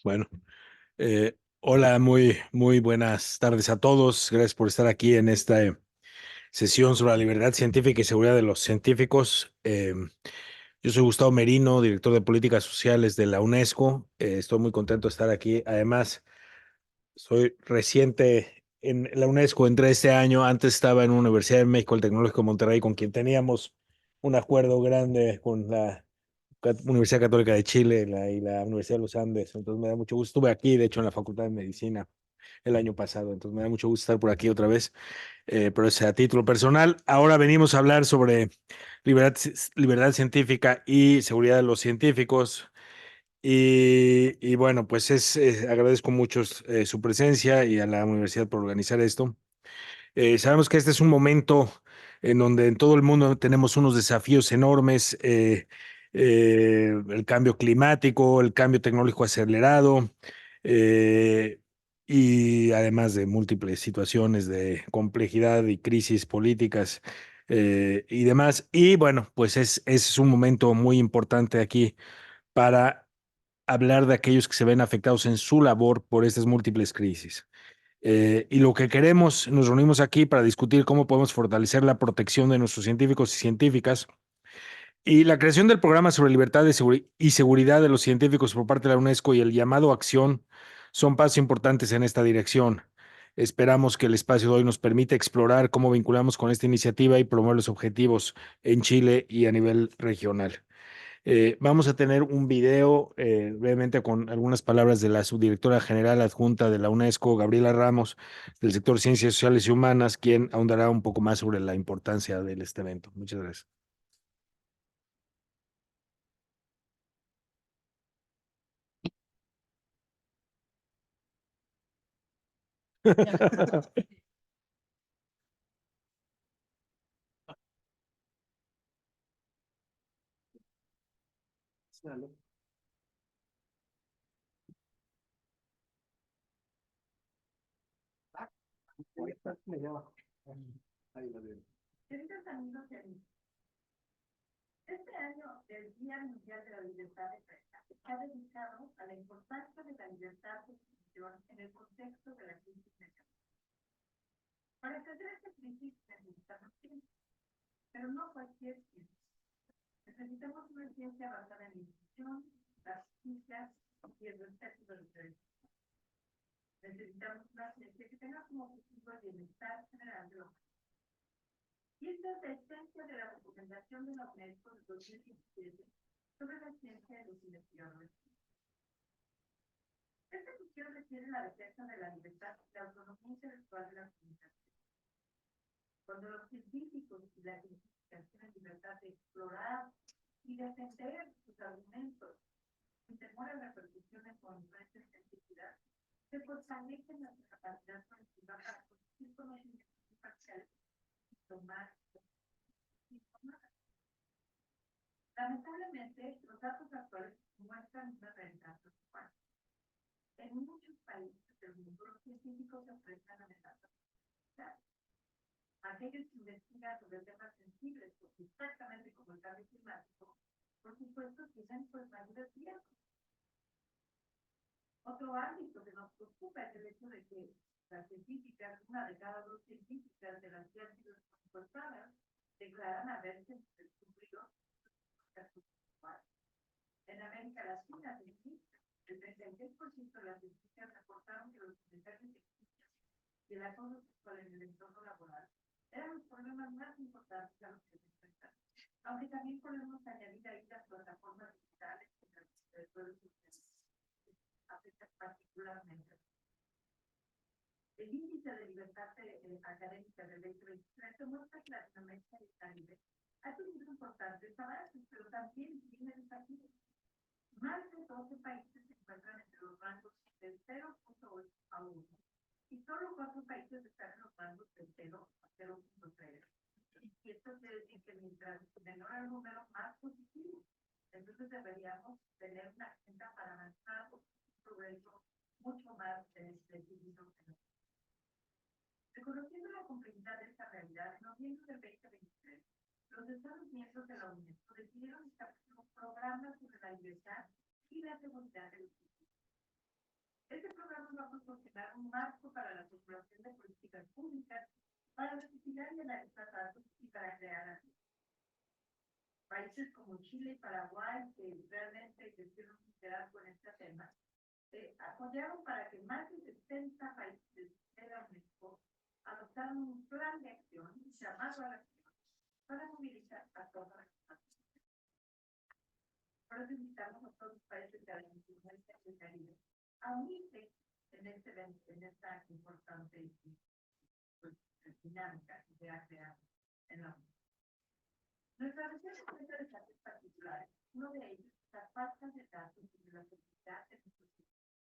Bueno, hola, muy buenas tardes a todos. Gracias por estar aquí en esta sesión sobre la libertad científica y seguridad de los científicos. Yo soy Gustavo Merino, director de Políticas Sociales de la UNESCO. Estoy muy contento de estar aquí. Además, soy reciente en la UNESCO, entré este año. Antes estaba en la Universidad de México, el Tecnológico de Monterrey, con quien teníamos un acuerdo grande con la Universidad Católica de Chile y la Universidad de los Andes. Entonces me da mucho gusto. Estuve aquí, de hecho, en la Facultad de Medicina el año pasado. Entonces me da mucho gusto estar por aquí otra vez, pero es a título personal. Ahora venimos a hablar sobre libertad científica y seguridad de los científicos. Y bueno, pues agradezco mucho su presencia y a la universidad por organizar esto. Sabemos que este es un momento en donde en todo el mundo tenemos unos desafíos enormes, el cambio climático, el cambio tecnológico acelerado, eh, y además de múltiples situaciones de complejidad y crisis políticas y demás. Y bueno, pues es un momento muy importante aquí para hablar de aquellos que se ven afectados en su labor por estas múltiples crisis. Y lo que queremos, nos reunimos aquí para discutir cómo podemos fortalecer la protección de nuestros científicos y científicas y la creación del programa sobre libertad y seguridad de los científicos por parte de la UNESCO y el llamado a acción son pasos importantes en esta dirección. Esperamos que el espacio de hoy nos permita explorar cómo vinculamos con esta iniciativa y promover los objetivos en Chile y a nivel regional. Vamos a tener un video brevemente con algunas palabras de la subdirectora general adjunta de la UNESCO, Gabriela Ramos, del sector Ciencias Sociales y Humanas, quien ahondará un poco más sobre la importancia de este evento. Muchas gracias. Queridos amigos y amigas, este año el Día Mundial de la Libertad de Prensa está dedicado a la importancia de la libertad de expresión en el contexto de la crisis mediática. Para entender esta crisis necesitamos ciencia, pero no cualquier ciencia. Necesitamos una ciencia basada en la inclusión, la justicia y el respeto de los derechos. Necesitamos una ciencia que tenga como objetivo el bienestar general de la humanidad. Y esta es la esencia de la recomendación de la UNESCO de 2017 sobre la ciencia de los investigadores. Esta cuestión requiere la defensa de la libertad y la autonomía intelectual de la comunicación. Cuando los científicos y las científicas tienen libertad de explorar y defender sus argumentos sin temor a repercusiones o influencias científicas, se fortalece nuestra capacidad colectiva para producir conocimientos imparciales y tomar informadas. Lamentablemente, los datos actuales muestran una realidad preocupante. En muchos países del mundo, los científicos se enfrentan a amenazas. Aquellos que investigan sobre temas sensibles, exactamente como el cambio climático, por supuesto, tienen pues mayores riesgos. Otro ámbito que nos preocupa es el hecho de que las científicas, una de cada dos científicas de las que han sido encuestadas, declaran haberse sufrido casos sexuales. En América Latina, el 36% de las científicas reportaron que los comentarios sexistas y el acoso sexual en el entorno laboral eran los problemas más importantes a los que se enfrentan. Aunque también podemos añadir ahí las plataformas digitales que las redes sociales afectan particularmente. El índice de libertad académica del 2023 muestra que Latinoamérica y el Caribe ha tenido importantes avances, pero también tiene desafíos. Más de 12 países se encuentran entre los rangos del 0.8 a 1 y solo 4 países están en los rangos del 0 a 0.3. Y esto quiere decir que mientras menor el número, más positivo. Entonces deberíamos tener una agenda para avanzar un progreso mucho más decidido. Reconociendo la complejidad de esta realidad, en noviembre del 2023, los Estados miembros de la UNESCO decidieron establecer un programa sobre la libertad y la seguridad de los científicos. Este programa va a proporcionar un marco para la formulación de políticas públicas para investigar y analizar datos y para crear países como Chile y Paraguay, que realmente quisieron liderazgo en este tema, apoyaron para que más de 70 países de la UNESCO adoptaran un plan de acción llamado a la acción para movilizar a todas las naciones. Por eso invitamos a todos los países de la influencia del Caribe a unirse en esta importante pues, dinámica que se ha creado en la UNESCO. Nuestra región presenta desafíos particulares. Uno de ellos es la falta de datos sobre la seguridad de nuestros sistemas.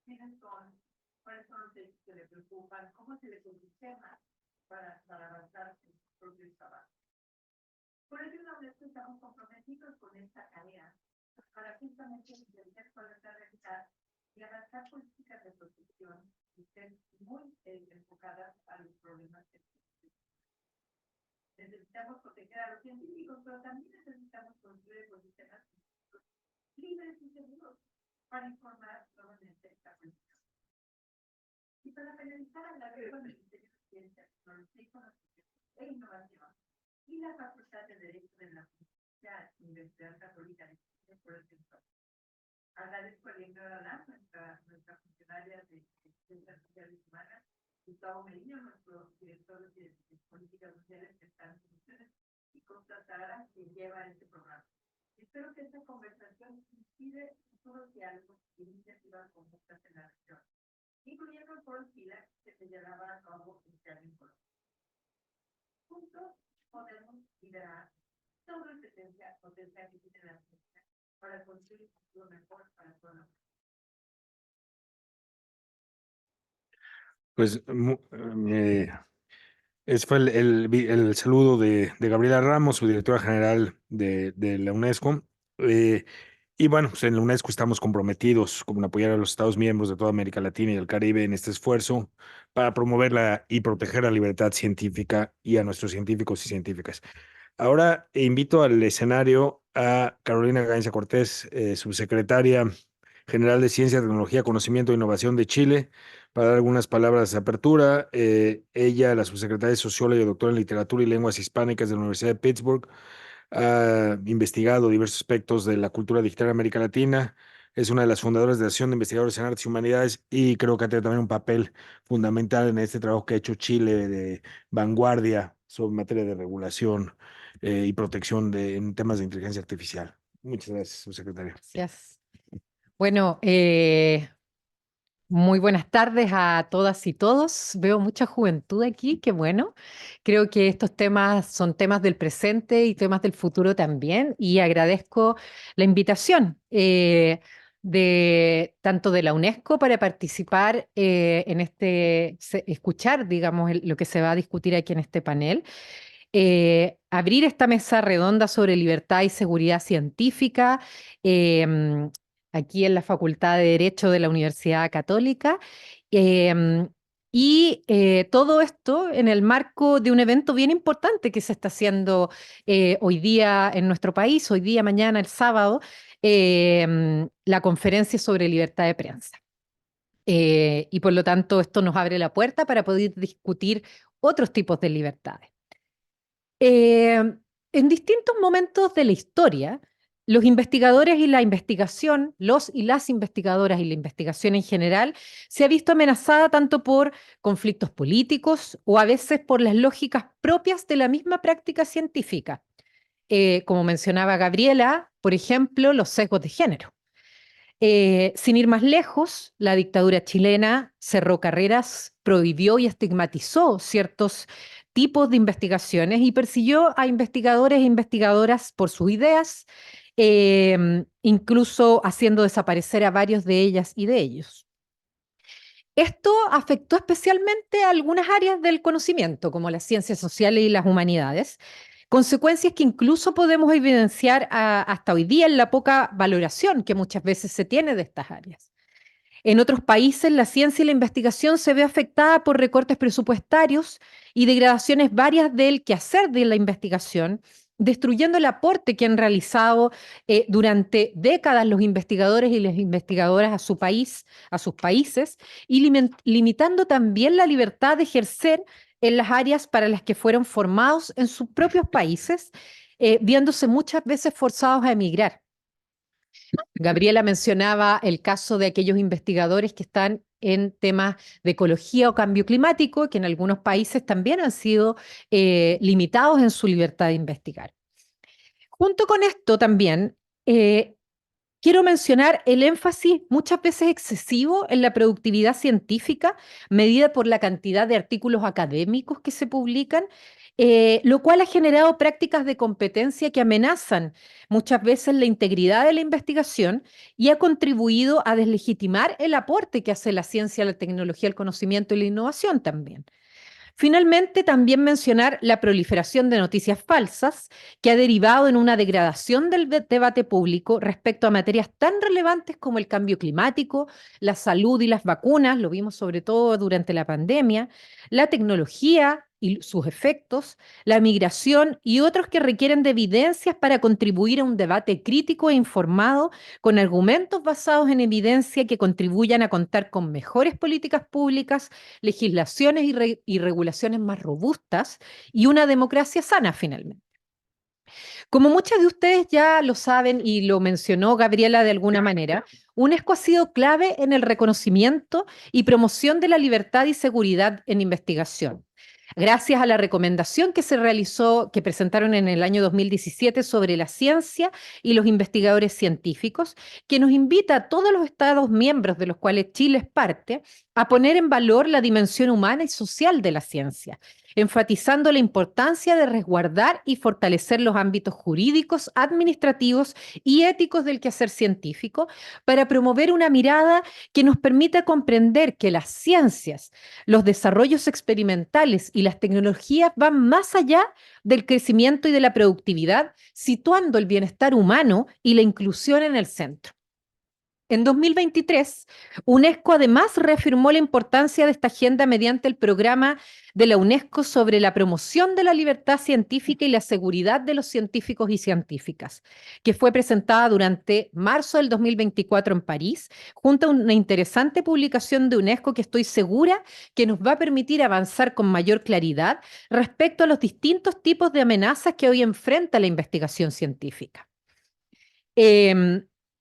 ¿Quiénes son? ¿Cuáles son los hechos que le preocupan? ¿Cómo se les ecosistema para avanzar en sus propios trabajos? Por eso en la UNESCO estamos comprometidos con esta tarea para justamente entender cuál es la realidad y avanzar políticas de protección que estén muy enfocadas a los problemas que necesitamos proteger a los científicos, pero también necesitamos construir ecosistemas libres y seguros para informar nuevamente la política. Y para finalizar, la red con el Ministerio de Ciencia, Tecnología y Conocimiento e Innovación y la Facultad de Derecho de la Universidad Católica de Chile por el sector. Agradezco a Leonora Lam, nuestra funcionaria de Ciencias Sociales Humanas, Gustavo Merino, nuestro director de Políticas Sociales que están en ustedes, y Costa Sara, quien lleva este programa. Espero que esta conversación inspire futuros diálogos y iniciativas conjuntas en la región, incluyendo el foro SILA que se llevaba a cabo este año en Colombia. Juntos podemos liderar toda la potencia que tiene la ciencia para construir un futuro mejor para toda la Pues ese fue el saludo de Gabriela Ramos, su directora general de la UNESCO. Y bueno, pues en la UNESCO estamos comprometidos con apoyar a los Estados miembros de toda América Latina y el Caribe en este esfuerzo para promover y proteger la libertad científica y a nuestros científicos y científicas. Ahora invito al escenario a Carolina Gainza Cortés, subsecretaria general de Ciencia, Tecnología, Conocimiento e Innovación de Chile, para dar algunas palabras de apertura. Ella, la subsecretaria socióloga y doctora en Literatura y Lenguas Hispánicas de la Universidad de Pittsburgh, ha investigado diversos aspectos de la cultura digital en América Latina. Es una de las fundadoras de la Asociación de Investigadores en Artes y Humanidades y creo que ha tenido también un papel fundamental en este trabajo que ha hecho Chile de vanguardia sobre materia de regulación y protección en temas de inteligencia artificial. Muchas gracias, subsecretaria. Gracias. Bueno, muy buenas tardes a todas y todos. Veo mucha juventud aquí, qué bueno. Creo que estos temas son temas del presente y temas del futuro también, y agradezco la invitación de tanto de la UNESCO para participar en escuchar, digamos, lo que se va a discutir aquí en este panel. Abrir esta mesa redonda sobre libertad y seguridad científica em, aquí en la Facultad de Derecho de la Universidad Católica. em, Todo esto en el marco de un evento bien importante que se está haciendo hoy día en nuestro país, hoy día, mañana, el sábado, la conferencia sobre libertad de prensa. Y por lo tanto, esto nos abre la puerta para poder discutir otros tipos de libertades. Eh, en distintos momentos de la historia, los investigadores y la investigación, los y las investigadoras y la investigación en general, se ha visto amenazada tanto por conflictos políticos o a veces por las lógicas propias de la misma práctica científica. Como mencionaba Gabriela, por ejemplo, los sesgos de género. Sin ir más lejos, la dictadura chilena cerró carreras, prohibió y estigmatizó ciertos tipos de investigaciones y persiguió a investigadores e investigadoras por sus ideas, incluso haciendo desaparecer a varios de ellas y de ellos. Esto afectó especialmente a algunas áreas del conocimiento, como las ciencias sociales y las humanidades, consecuencias que incluso podemos evidenciar hasta hoy día en la poca valoración que muchas veces se tiene de estas áreas. En otros países, la ciencia y la investigación se ve afectada por recortes presupuestarios y degradaciones varias del quehacer de la investigación, destruyendo el aporte que han realizado durante décadas los investigadores y las investigadoras a su país, a sus países, y limitando también la libertad de ejercer en las áreas para las que fueron formados en sus propios países, viéndose muchas veces forzados a emigrar. Gabriela mencionaba el caso de aquellos investigadores que están en temas de ecología o cambio climático, que en algunos países también han sido limitados en su libertad de investigar. Junto con esto también, quiero mencionar el énfasis muchas veces excesivo en la productividad científica, medida por la cantidad de artículos académicos que se publican, lo cual ha generado prácticas de competencia que amenazan muchas veces la integridad de la investigación y ha contribuido a deslegitimar el aporte que hace la ciencia, la tecnología, el conocimiento y la innovación también. Finalmente, también mencionar la proliferación de noticias falsas que ha derivado en una degradación del debate público respecto a materias tan relevantes como el cambio climático, la salud y las vacunas, lo vimos sobre todo durante la pandemia, la tecnología y sus efectos, la migración y otros que requieren de evidencias para contribuir a un debate crítico e informado con argumentos basados en evidencia que contribuyan a contar con mejores políticas públicas, legislaciones y regulaciones más robustas y una democracia sana finalmente. Como muchas de ustedes ya lo saben y lo mencionó Gabriela de alguna manera, UNESCO ha sido clave en el reconocimiento y promoción de la libertad y seguridad en investigación. Gracias a la recomendación que se realizó, que presentaron en el año 2017 sobre la ciencia y los investigadores científicos, que nos invita a todos los Estados miembros de los cuales Chile es parte a poner en valor la dimensión humana y social de la ciencia, enfatizando la importancia de resguardar y fortalecer los ámbitos jurídicos, administrativos y éticos del quehacer científico para promover una mirada que nos permita comprender que las ciencias, los desarrollos experimentales y las tecnologías van más allá del crecimiento y de la productividad, situando el bienestar humano y la inclusión en el centro. En 2023, UNESCO además reafirmó la importancia de esta agenda mediante el programa de la UNESCO sobre la promoción de la libertad científica y la seguridad de los científicos y científicas, que fue presentada durante marzo del 2024 en París, junto a una interesante publicación de UNESCO que estoy segura que nos va a permitir avanzar con mayor claridad respecto a los distintos tipos de amenazas que hoy enfrenta la investigación científica.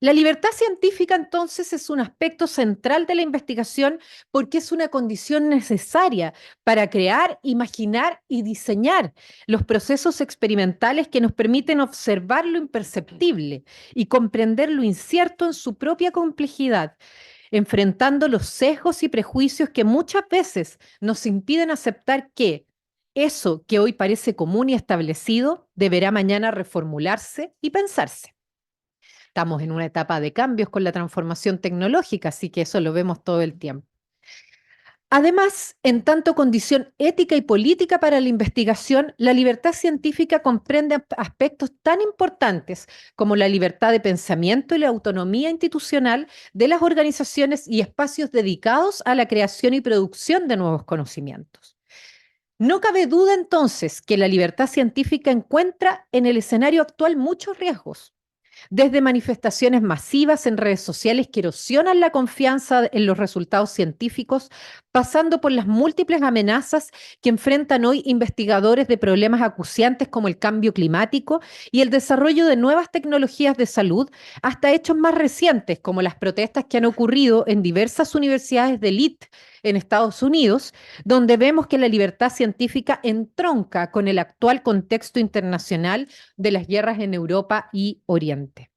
La libertad científica, entonces, es un aspecto central de la investigación porque es una condición necesaria para crear, imaginar y diseñar los procesos experimentales que nos permiten observar lo imperceptible y comprender lo incierto en su propia complejidad, enfrentando los sesgos y prejuicios que muchas veces nos impiden aceptar que eso que hoy parece común y establecido deberá mañana reformularse y pensarse. Estamos en una etapa de cambios con la transformación tecnológica, así que eso lo vemos todo el tiempo. Además, en tanto condición ética y política para la investigación, la libertad científica comprende aspectos tan importantes como la libertad de pensamiento y la autonomía institucional de las organizaciones y espacios dedicados a la creación y producción de nuevos conocimientos. No cabe duda entonces que la libertad científica encuentra en el escenario actual muchos riesgos, desde manifestaciones masivas en redes sociales que erosionan la confianza en los resultados científicos, pasando por las múltiples amenazas que enfrentan hoy investigadores de problemas acuciantes como el cambio climático y el desarrollo de nuevas tecnologías de salud, hasta hechos más recientes como las protestas que han ocurrido en diversas universidades de élite en Estados Unidos, donde vemos que la libertad científica entronca con el actual contexto internacional de las guerras en Europa y Oriente.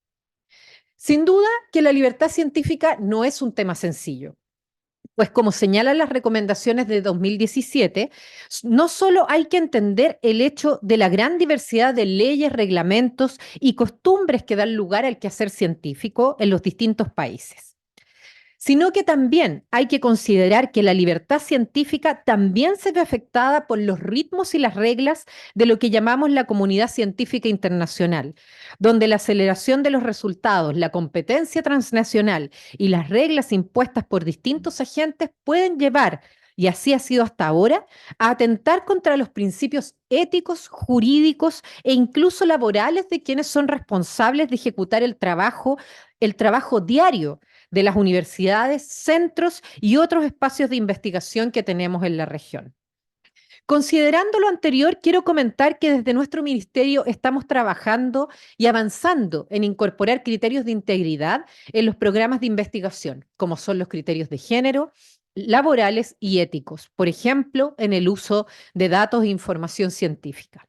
Sin duda que la libertad científica no es un tema sencillo, pues como señalan las recomendaciones de 2017, no solo hay que entender el hecho de la gran diversidad de leyes, reglamentos y costumbres que dan lugar al quehacer científico en los distintos países, sino que también hay que considerar que la libertad científica también se ve afectada por los ritmos y las reglas de lo que llamamos la comunidad científica internacional, donde la aceleración de los resultados, la competencia transnacional y las reglas impuestas por distintos agentes pueden llevar y así ha sido hasta ahora, a atentar contra los principios éticos, jurídicos e incluso laborales de quienes son responsables de ejecutar el trabajo diario de las universidades, centros y otros espacios de investigación que tenemos en la región. Considerando lo anterior, quiero comentar que desde nuestro ministerio estamos trabajando y avanzando en incorporar criterios de integridad en los programas de investigación, como son los criterios de género, laborales y éticos, por ejemplo, en el uso de datos e información científica.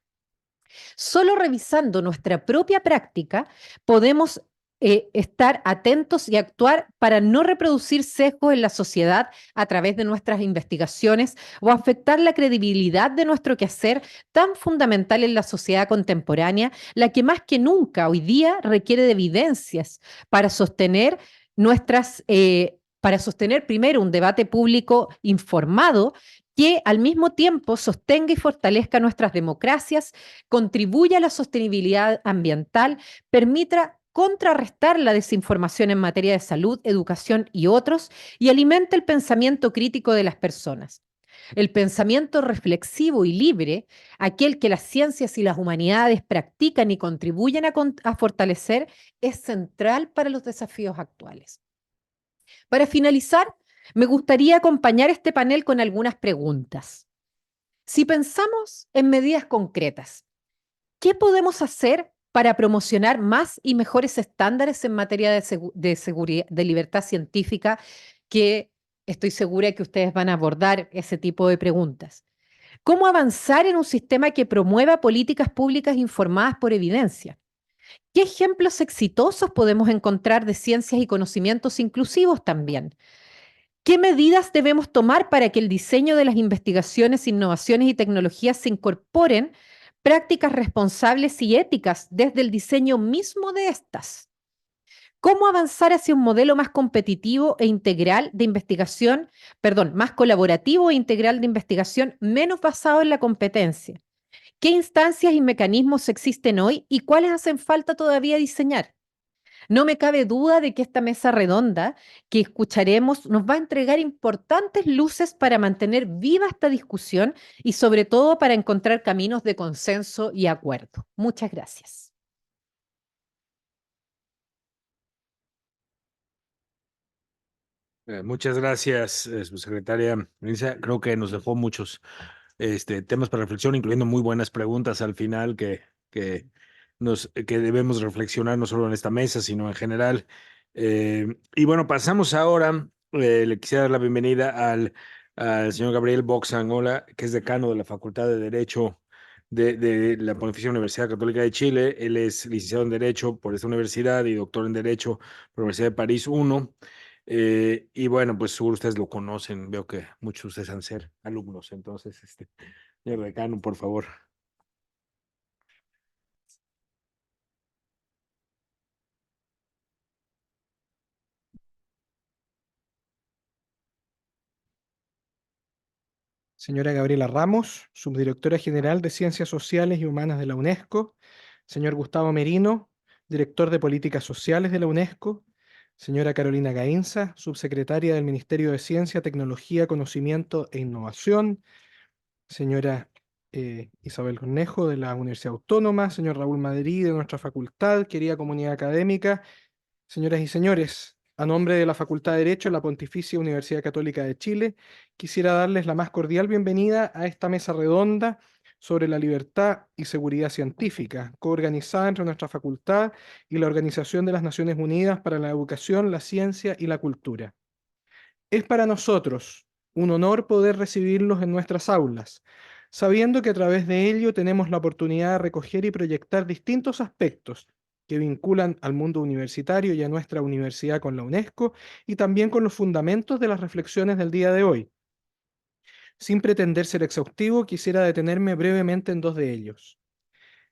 Solo revisando nuestra propia práctica podemos estar atentos y actuar para no reproducir sesgos en la sociedad a través de nuestras investigaciones o afectar la credibilidad de nuestro quehacer tan fundamental en la sociedad contemporánea, la que más que nunca hoy día requiere de evidencias para sostener para sostener primero un debate público informado que al mismo tiempo sostenga y fortalezca nuestras democracias, contribuya a la sostenibilidad ambiental, permita contrarrestar la desinformación en materia de salud, educación y otros, y alimente el pensamiento crítico de las personas. El pensamiento reflexivo y libre, aquel que las ciencias y las humanidades practican y contribuyen a fortalecer, es central para los desafíos actuales. Para finalizar, me gustaría acompañar este panel con algunas preguntas. Si pensamos en medidas concretas, ¿qué podemos hacer para promocionar más y mejores estándares en materia de seguridad, de libertad científica? Que estoy segura que ustedes van a abordar ese tipo de preguntas. ¿Cómo avanzar en un sistema que promueva políticas públicas informadas por evidencia? ¿Qué ejemplos exitosos podemos encontrar de ciencias y conocimientos inclusivos también? ¿Qué medidas debemos tomar para que el diseño de las investigaciones, innovaciones y tecnologías se incorporen prácticas responsables y éticas desde el diseño mismo de estas? ¿Cómo avanzar hacia un modelo más competitivo e integral de investigación, más colaborativo e integral de investigación, menos basado en la competencia? ¿Qué instancias y mecanismos existen hoy y cuáles hacen falta todavía diseñar? No me cabe duda de que esta mesa redonda que escucharemos nos va a entregar importantes luces para mantener viva esta discusión y sobre todo para encontrar caminos de consenso y acuerdo. Muchas gracias. Muchas gracias, subsecretaria Melissa. Creo que nos dejó muchos temas para reflexión, incluyendo muy buenas preguntas al final que, que debemos reflexionar no solo en esta mesa, sino en general. Y bueno, pasamos ahora, le quisiera dar la bienvenida al señor Gabriel Boxangola, que es decano de la Facultad de Derecho de la Pontificia Universidad Católica de Chile. Él es licenciado en Derecho por esta universidad y doctor en Derecho por la Universidad de París I. Y bueno, pues seguro ustedes lo conocen, veo que muchos de ustedes han ser alumnos, entonces, señor decano, por favor. Señora Gabriela Ramos, subdirectora general de Ciencias Sociales y Humanas de la UNESCO, señor Gustavo Merino, director de Políticas Sociales de la UNESCO, señora Carolina Gainza, subsecretaria del Ministerio de Ciencia, Tecnología, Conocimiento e Innovación, señora Isabel Cornejo de la Universidad Autónoma, señor Raúl Madrid de nuestra facultad, querida comunidad académica, señoras y señores, a nombre de la Facultad de Derecho de la Pontificia Universidad Católica de Chile, quisiera darles la más cordial bienvenida a esta mesa redonda sobre la libertad y seguridad científica, coorganizada entre nuestra facultad y la Organización de las Naciones Unidas para la Educación, la Ciencia y la Cultura. Es para nosotros un honor poder recibirlos en nuestras aulas, sabiendo que a través de ello tenemos la oportunidad de recoger y proyectar distintos aspectos que vinculan al mundo universitario y a nuestra universidad con la UNESCO y también con los fundamentos de las reflexiones del día de hoy. Sin pretender ser exhaustivo, quisiera detenerme brevemente en dos de ellos.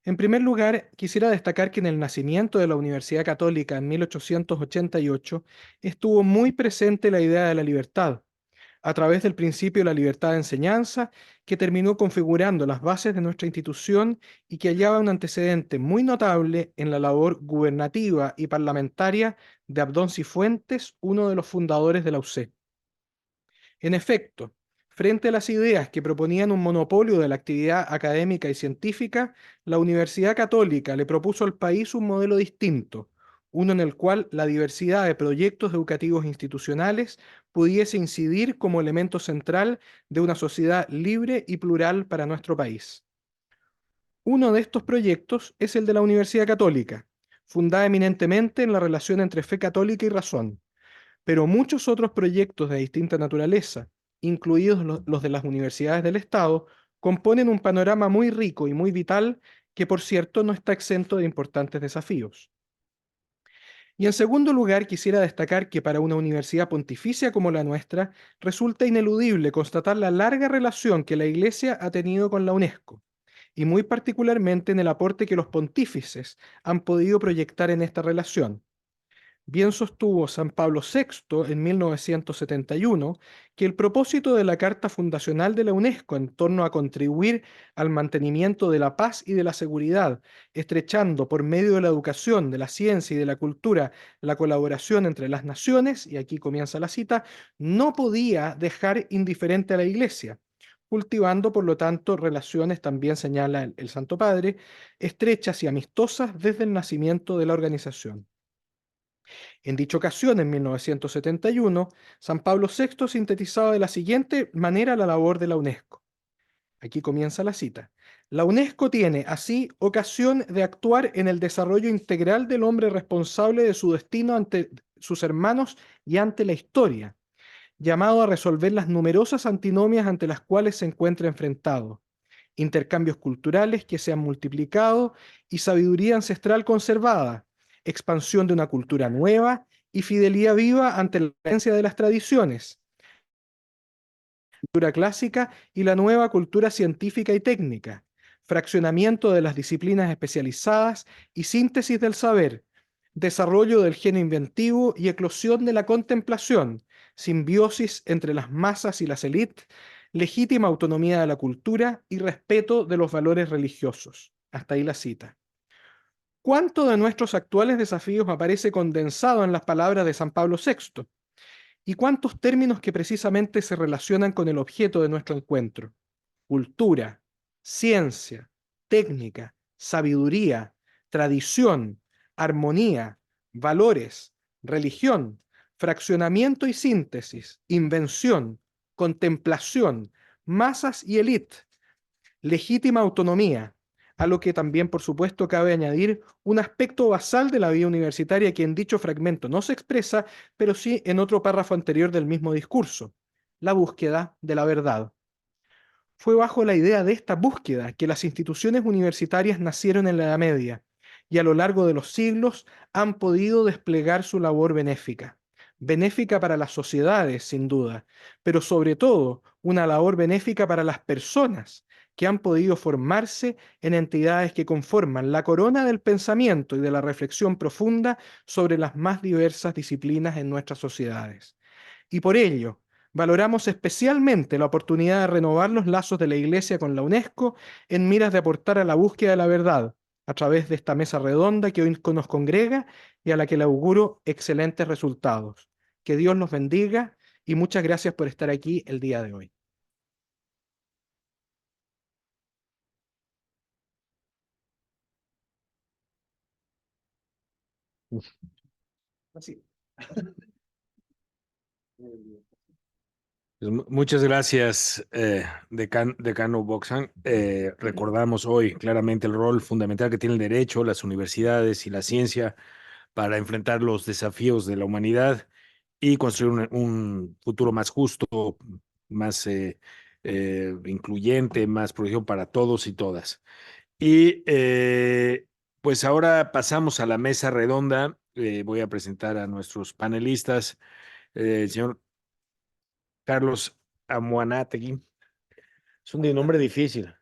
En primer lugar, quisiera destacar que en el nacimiento de la Universidad Católica en 1888 estuvo muy presente la idea de la libertad, a través del principio de la libertad de enseñanza, que terminó configurando las bases de nuestra institución y que hallaba un antecedente muy notable en la labor gubernativa y parlamentaria de Abdón Cifuentes, uno de los fundadores de la UC. En efecto, Frente a las ideas que proponían un monopolio de la actividad académica y científica, la Universidad Católica le propuso al país un modelo distinto, uno en el cual la diversidad de proyectos educativos institucionales pudiese incidir como elemento central de una sociedad libre y plural para nuestro país. Uno de estos proyectos es el de la Universidad Católica, fundada eminentemente en la relación entre fe católica y razón, pero muchos otros proyectos de distinta naturaleza, incluidos los de las universidades del Estado, componen un panorama muy rico y muy vital que, por cierto, no está exento de importantes desafíos. Y en segundo lugar, quisiera destacar que para una universidad pontificia como la nuestra, resulta ineludible constatar la larga relación que la Iglesia ha tenido con la UNESCO, y muy particularmente en el aporte que los pontífices han podido proyectar en esta relación. Bien sostuvo San Pablo VI en 1971 que el propósito de la Carta Fundacional de la UNESCO en torno a contribuir al mantenimiento de la paz y de la seguridad, estrechando por medio de la educación, de la ciencia y de la cultura la colaboración entre las naciones, y aquí comienza la cita, no podía dejar indiferente a la Iglesia, cultivando por lo tanto relaciones, también señala el Santo Padre, estrechas y amistosas desde el nacimiento de la organización. En dicha ocasión, en 1971, San Pablo VI sintetizaba de la siguiente manera la labor de la UNESCO. Aquí comienza la cita. La UNESCO tiene, así, ocasión de actuar en el desarrollo integral del hombre responsable de su destino ante sus hermanos y ante la historia, llamado a resolver las numerosas antinomias ante las cuales se encuentra enfrentado, intercambios culturales que se han multiplicado y sabiduría ancestral conservada, expansión de una cultura nueva y fidelidad viva ante la herencia de las tradiciones, cultura clásica y la nueva cultura científica y técnica, fraccionamiento de las disciplinas especializadas y síntesis del saber, desarrollo del genio inventivo y eclosión de la contemplación, simbiosis entre las masas y las élites, legítima autonomía de la cultura y respeto de los valores religiosos. Hasta ahí la cita. ¿Cuánto de nuestros actuales desafíos aparece condensado en las palabras de San Pablo VI? ¿Y cuántos términos que precisamente se relacionan con el objeto de nuestro encuentro? Cultura, ciencia, técnica, sabiduría, tradición, armonía, valores, religión, fraccionamiento y síntesis, invención, contemplación, masas y élite, legítima autonomía, a lo que también, por supuesto, cabe añadir un aspecto basal de la vida universitaria que en dicho fragmento no se expresa, pero sí en otro párrafo anterior del mismo discurso: la búsqueda de la verdad. Fue bajo la idea de esta búsqueda que las instituciones universitarias nacieron en la Edad Media y a lo largo de los siglos han podido desplegar su labor benéfica. Benéfica para las sociedades, sin duda, pero sobre todo una labor benéfica para las personas que han podido formarse en entidades que conforman la corona del pensamiento y de la reflexión profunda sobre las más diversas disciplinas en nuestras sociedades. Y por ello, valoramos especialmente la oportunidad de renovar los lazos de la Iglesia con la UNESCO en miras de aportar a la búsqueda de la verdad a través de esta mesa redonda que hoy nos congrega y a la que le auguro excelentes resultados. Que Dios los bendiga y muchas gracias por estar aquí el día de hoy. Así. Pues muchas gracias, decano Boxan. Recordamos hoy claramente el rol fundamental que tiene el derecho, las universidades y la ciencia para enfrentar los desafíos de la humanidad y construir un futuro más justo, más incluyente, más protegido para todos y todas. Y pues ahora pasamos a la mesa redonda. Voy a presentar a nuestros panelistas. El señor Carlos Amuanátegui. Es un nombre difícil.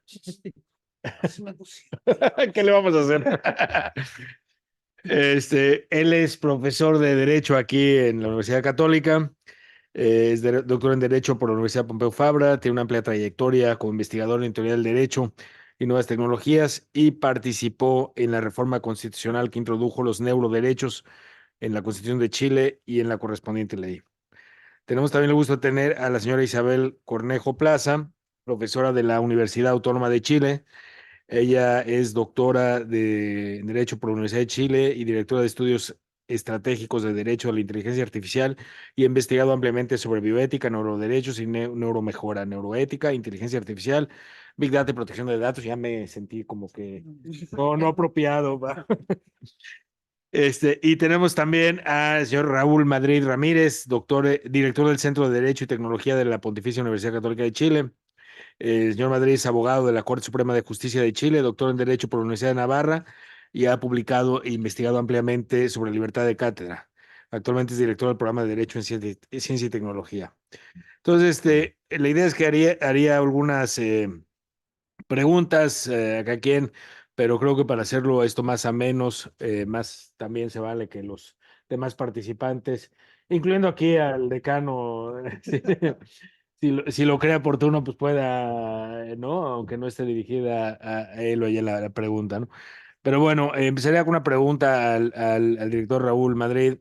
¿Qué le vamos a hacer? Él es profesor de Derecho aquí en la Universidad Católica. Es doctor en Derecho por la Universidad Pompeu Fabra. Tiene una amplia trayectoria como investigador en teoría del derecho y nuevas tecnologías y participó en la reforma constitucional que introdujo los neuroderechos en la Constitución de Chile y en la correspondiente ley. Tenemos también el gusto de tener a la señora Isabel Cornejo Plaza, profesora de la Universidad Autónoma de Chile. Ella es doctora de Derecho por la Universidad de Chile y directora de estudios estratégicos de Derecho a la Inteligencia Artificial y ha investigado ampliamente sobre bioética, neuroderechos y neuromejora, neuroética, inteligencia artificial, Big Data y protección de datos. Ya me sentí como que no apropiado. ¿Va? Y tenemos también al señor Raúl Madrid Ramírez, doctor, director del Centro de Derecho y Tecnología de la Pontificia Universidad Católica de Chile. El señor Madrid es abogado de la Corte Suprema de Justicia de Chile, doctor en Derecho por la Universidad de Navarra y ha publicado e investigado ampliamente sobre libertad de cátedra. Actualmente es director del programa de Derecho en Ciencia y Tecnología. Entonces, la idea es que haría algunas preguntas a cada quien, pero creo que para hacerlo esto más a menos, más también se vale que los demás participantes, incluyendo aquí al decano, si lo cree oportuno, pues pueda, ¿no? Aunque no esté dirigida a él o a ella la pregunta, ¿no? Pero bueno, empezaría con una pregunta al director Raúl Madrid.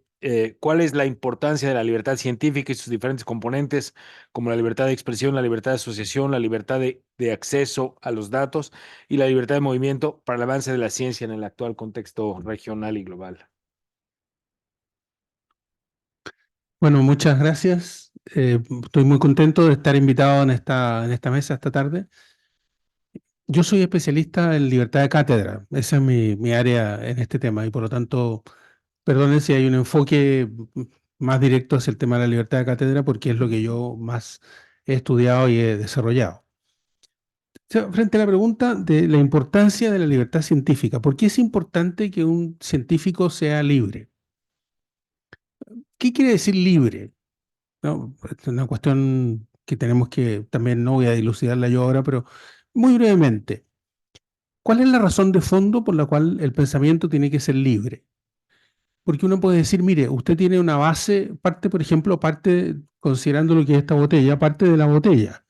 ¿Cuál es la importancia de la libertad científica y sus diferentes componentes, como la libertad de expresión, la libertad de asociación, la libertad de acceso a los datos y la libertad de movimiento para el avance de la ciencia en el actual contexto regional y global? Bueno, muchas gracias. Estoy muy contento de estar invitado en esta mesa esta tarde. Yo soy especialista en libertad de cátedra. Esa es mi área en este tema y por lo tanto, perdonen si hay un enfoque más directo hacia el tema de la libertad de cátedra porque es lo que yo más he estudiado y he desarrollado. O sea, frente a la pregunta de la importancia de la libertad científica, ¿por qué es importante que un científico sea libre? ¿Qué quiere decir libre? ¿No? Es una cuestión que tenemos que, también no voy a dilucidarla yo ahora, pero muy brevemente, ¿cuál es la razón de fondo por la cual el pensamiento tiene que ser libre? Porque uno puede decir, mire, usted tiene una base, parte, por ejemplo, parte, considerando lo que es esta botella, parte de la botella.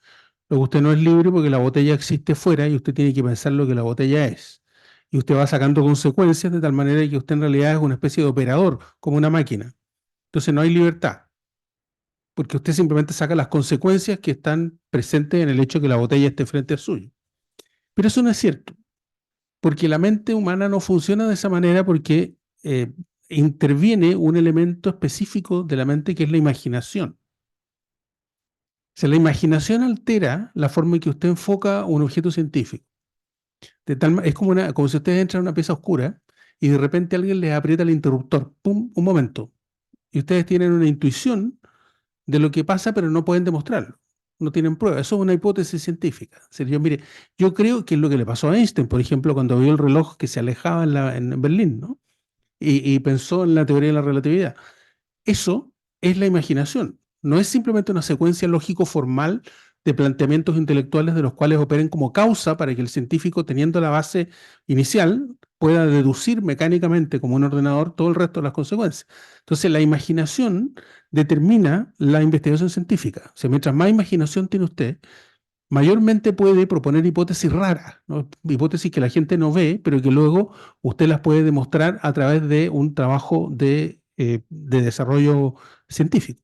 Luego usted no es libre porque la botella existe fuera y usted tiene que pensar lo que la botella es. Y usted va sacando consecuencias de tal manera que usted en realidad es una especie de operador, como una máquina. Entonces no hay libertad, porque usted simplemente saca las consecuencias que están presentes en el hecho de que la botella esté frente a suyo. Pero eso no es cierto, porque la mente humana no funciona de esa manera porque interviene un elemento específico de la mente que es la imaginación. O sea, la imaginación altera la forma en que usted enfoca un objeto científico. Es como si ustedes entran a una pieza oscura y de repente alguien les aprieta el interruptor. ¡Pum! Un momento. Y ustedes tienen una intuición de lo que pasa, pero no pueden demostrarlo. No tienen pruebas. Eso es una hipótesis científica. O sea, mire, yo creo que es lo que le pasó a Einstein, por ejemplo, cuando vio el reloj que se alejaba en Berlín, ¿no? Y pensó en la teoría de la relatividad. Eso es la imaginación. No es simplemente una secuencia lógico-formal de planteamientos intelectuales de los cuales operen como causa para que el científico, teniendo la base inicial, pueda deducir mecánicamente como un ordenador todo el resto de las consecuencias. Entonces, la imaginación determina la investigación científica. O sea, mientras más imaginación tiene usted, mayormente puede proponer hipótesis raras, ¿no? Hipótesis que la gente no ve, pero que luego usted las puede demostrar a través de un trabajo de desarrollo científico.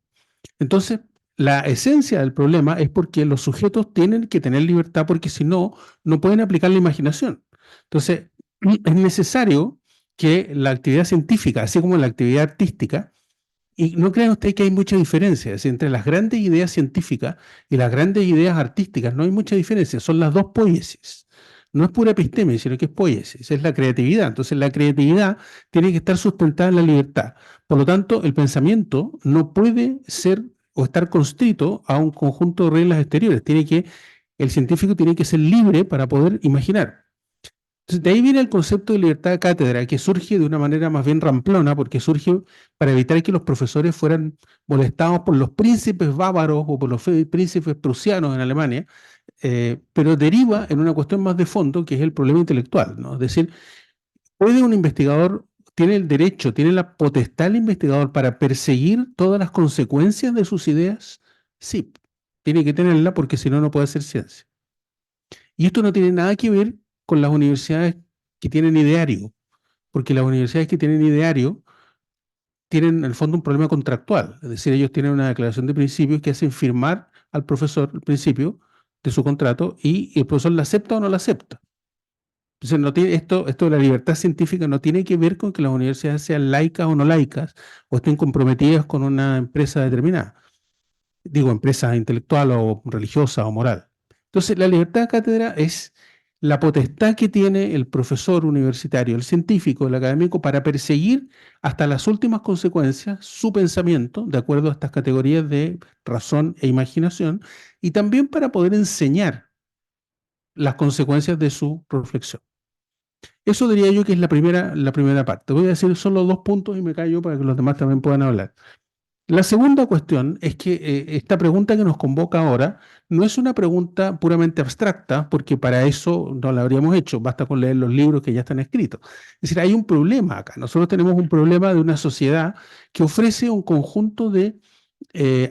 Entonces, la esencia del problema es porque los sujetos tienen que tener libertad porque si no, no pueden aplicar la imaginación. Entonces, es necesario que la actividad científica, así como la actividad artística, y no crean ustedes que hay mucha diferencia, es decir, entre las grandes ideas científicas y las grandes ideas artísticas no hay mucha diferencia, son las dos poiesis. No es pura episteme, sino que es poiesis, es la creatividad. Entonces la creatividad tiene que estar sustentada en la libertad. Por lo tanto, el pensamiento no puede ser o estar constrito a un conjunto de reglas exteriores. El científico tiene que ser libre para poder imaginar. Entonces, de ahí viene el concepto de libertad de cátedra, que surge de una manera más bien ramplona, porque surge para evitar que los profesores fueran molestados por los príncipes bávaros o por los príncipes prusianos en Alemania, pero deriva en una cuestión más de fondo, que es el problema intelectual, ¿no? Es decir, ¿puede un investigador, tiene el derecho, tiene la potestad el investigador para perseguir todas las consecuencias de sus ideas? Sí, tiene que tenerla porque si no, no puede hacer ciencia. Y esto no tiene nada que ver con las universidades que tienen ideario, porque las universidades que tienen ideario tienen en el fondo un problema contractual. Es decir, ellos tienen una declaración de principios que hacen firmar al profesor el principio de su contrato y el profesor la acepta o no la acepta. Entonces, no tiene, esto de la libertad científica no tiene que ver con que las universidades sean laicas o no laicas o estén comprometidas con una empresa determinada. Digo, empresa intelectual o religiosa o moral. Entonces, la libertad de cátedra es la potestad que tiene el profesor universitario, el científico, el académico, para perseguir hasta las últimas consecuencias su pensamiento, de acuerdo a estas categorías de razón e imaginación, y también para poder enseñar las consecuencias de su reflexión. Eso diría yo que es la primera parte. Voy a decir solo 2 puntos y me callo para que los demás también puedan hablar. La segunda cuestión es que esta pregunta que nos convoca ahora no es una pregunta puramente abstracta, porque para eso no la habríamos hecho, basta con leer los libros que ya están escritos. Es decir, hay un problema acá. Nosotros tenemos un problema de una sociedad que ofrece un conjunto de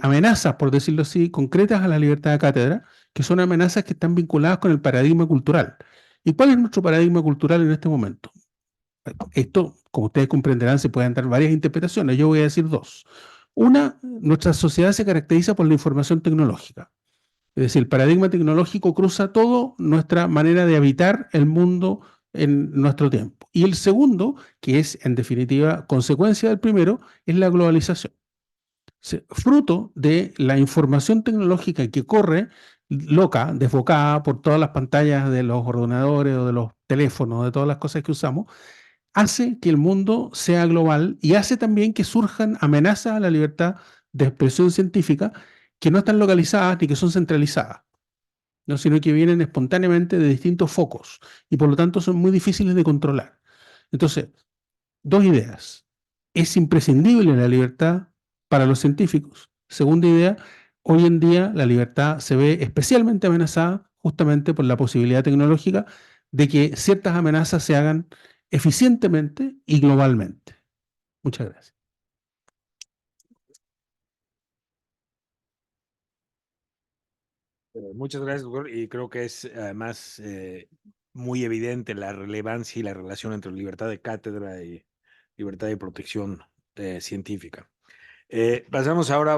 amenazas, por decirlo así, concretas a la libertad de cátedra, que son amenazas que están vinculadas con el paradigma cultural. ¿Y cuál es nuestro paradigma cultural en este momento? Esto, como ustedes comprenderán, se pueden dar varias interpretaciones. Yo voy a decir dos. Una, nuestra sociedad se caracteriza por la información tecnológica. Es decir, el paradigma tecnológico cruza todo nuestra manera de habitar el mundo en nuestro tiempo. Y el segundo, que es en definitiva consecuencia del primero, es la globalización. Fruto de la información tecnológica que corre loca, desbocada por todas las pantallas de los ordenadores o de los teléfonos, de todas las cosas que usamos, hace que el mundo sea global y hace también que surjan amenazas a la libertad de expresión científica que no están localizadas ni que son centralizadas, ¿no? Sino que vienen espontáneamente de distintos focos y por lo tanto son muy difíciles de controlar. Entonces, dos ideas. Es imprescindible la libertad para los científicos. Segunda idea, hoy en día la libertad se ve especialmente amenazada justamente por la posibilidad tecnológica de que ciertas amenazas se hagan eficientemente y globalmente. Muchas gracias. Muchas gracias, doctor. Y creo que es además muy evidente la relevancia y la relación entre libertad de cátedra y libertad de protección científica. Pasamos ahora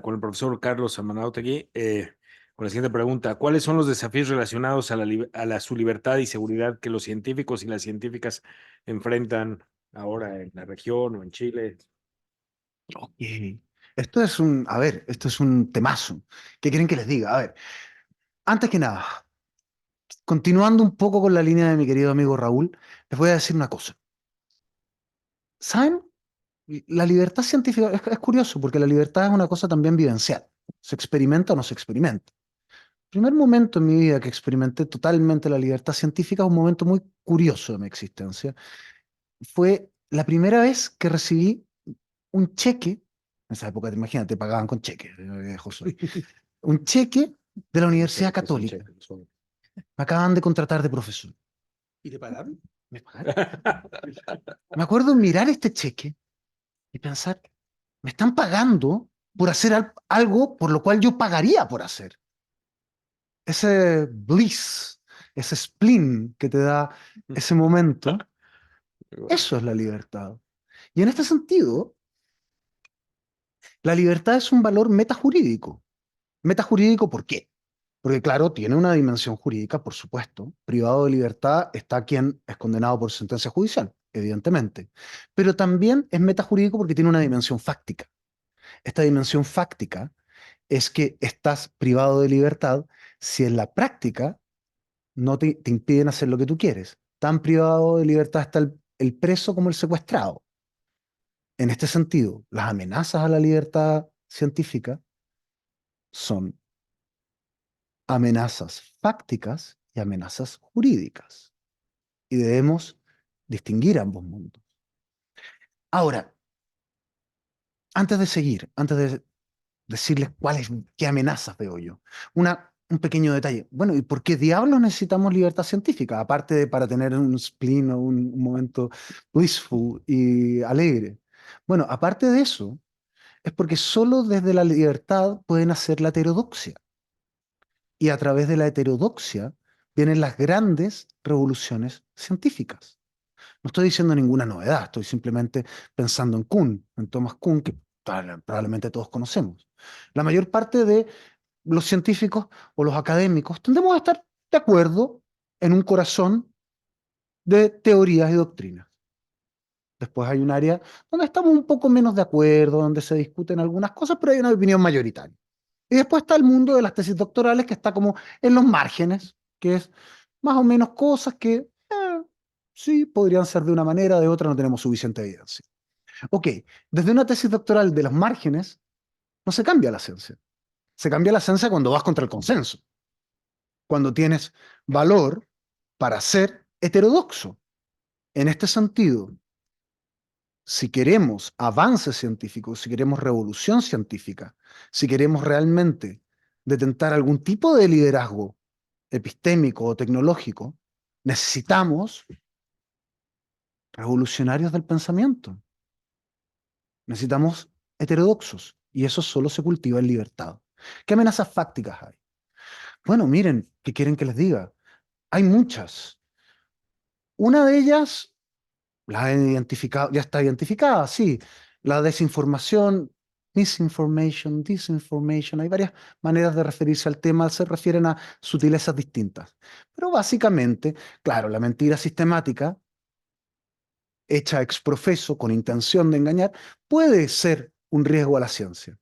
con el profesor Carlos Amanautegui con la siguiente pregunta. ¿Cuáles son los desafíos relacionados a su libertad y seguridad que los científicos y las científicas enfrentan ahora en la región o en Chile? Ok. Esto es a ver, esto es un temazo. ¿Qué quieren que les diga? A ver, antes que nada, continuando un poco con la línea de mi querido amigo Raúl, les voy a decir una cosa. ¿Saben? La libertad científica es curioso porque la libertad es una cosa también vivencial. ¿Se experimenta o no se experimenta? El primer momento en mi vida que experimenté totalmente la libertad científica es un momento muy curioso de mi existencia. Fue la primera vez que recibí un cheque, en esa época, imagínate, pagaban con cheque, viejo soy, un cheque de la Universidad Católica. Me acaban de contratar de profesor. ¿Y te pagaron? ¿Me pagaron? Me acuerdo de mirar este cheque y pensar, me están pagando por hacer algo por lo cual yo pagaría por hacer. Ese bliss, ese spleen que te da ese momento, eso es la libertad. Y en este sentido, la libertad es un valor metajurídico. Metajurídico, ¿por qué? Porque claro, tiene una dimensión jurídica, por supuesto. Privado de libertad está quien es condenado por sentencia judicial, evidentemente. Pero también es metajurídico porque tiene una dimensión fáctica. Esta dimensión fáctica es que estás privado de libertad si en la práctica no te impiden hacer lo que tú quieres. Tan privado de libertad está el preso como el secuestrado. En este sentido, las amenazas a la libertad científica son amenazas fácticas y amenazas jurídicas. Y debemos distinguir ambos mundos. Ahora, antes de seguir, antes de decirles qué amenazas veo yo, un pequeño detalle. Bueno, ¿y por qué diablos necesitamos libertad científica? Aparte de para tener un spleen o un momento blissful y alegre. Bueno, aparte de eso, es porque solo desde la libertad pueden hacer la heterodoxia. Y a través de la heterodoxia vienen las grandes revoluciones científicas. No estoy diciendo ninguna novedad, estoy simplemente pensando en Kuhn, en Thomas Kuhn, que probablemente todos conocemos. La mayor parte de los científicos o los académicos tendemos a estar de acuerdo en un corazón de teorías y doctrinas. Después hay un área donde estamos un poco menos de acuerdo, donde se discuten algunas cosas, pero hay una opinión mayoritaria. Y después está el mundo de las tesis doctorales, que está como en los márgenes, que es más o menos cosas que sí podrían ser de una manera, de otra no tenemos suficiente evidencia. Ok, desde una tesis doctoral de los márgenes no se cambia la ciencia. Se cambia la ciencia cuando vas contra el consenso, cuando tienes valor para ser heterodoxo. En este sentido, si queremos avance científico, si queremos revolución científica, si queremos realmente detentar algún tipo de liderazgo epistémico o tecnológico, necesitamos revolucionarios del pensamiento. Necesitamos heterodoxos. Y eso solo se cultiva en libertad. ¿Qué amenazas fácticas hay? Bueno, miren, ¿qué quieren que les diga? Hay muchas. Una de ellas, la he identificado, ya está identificada, sí. La desinformación, misinformation, disinformation. Hay varias maneras de referirse al tema, se refieren a sutilezas distintas. Pero básicamente, claro, la mentira sistemática hecha ex profeso con intención de engañar, puede ser un riesgo a la ciencia.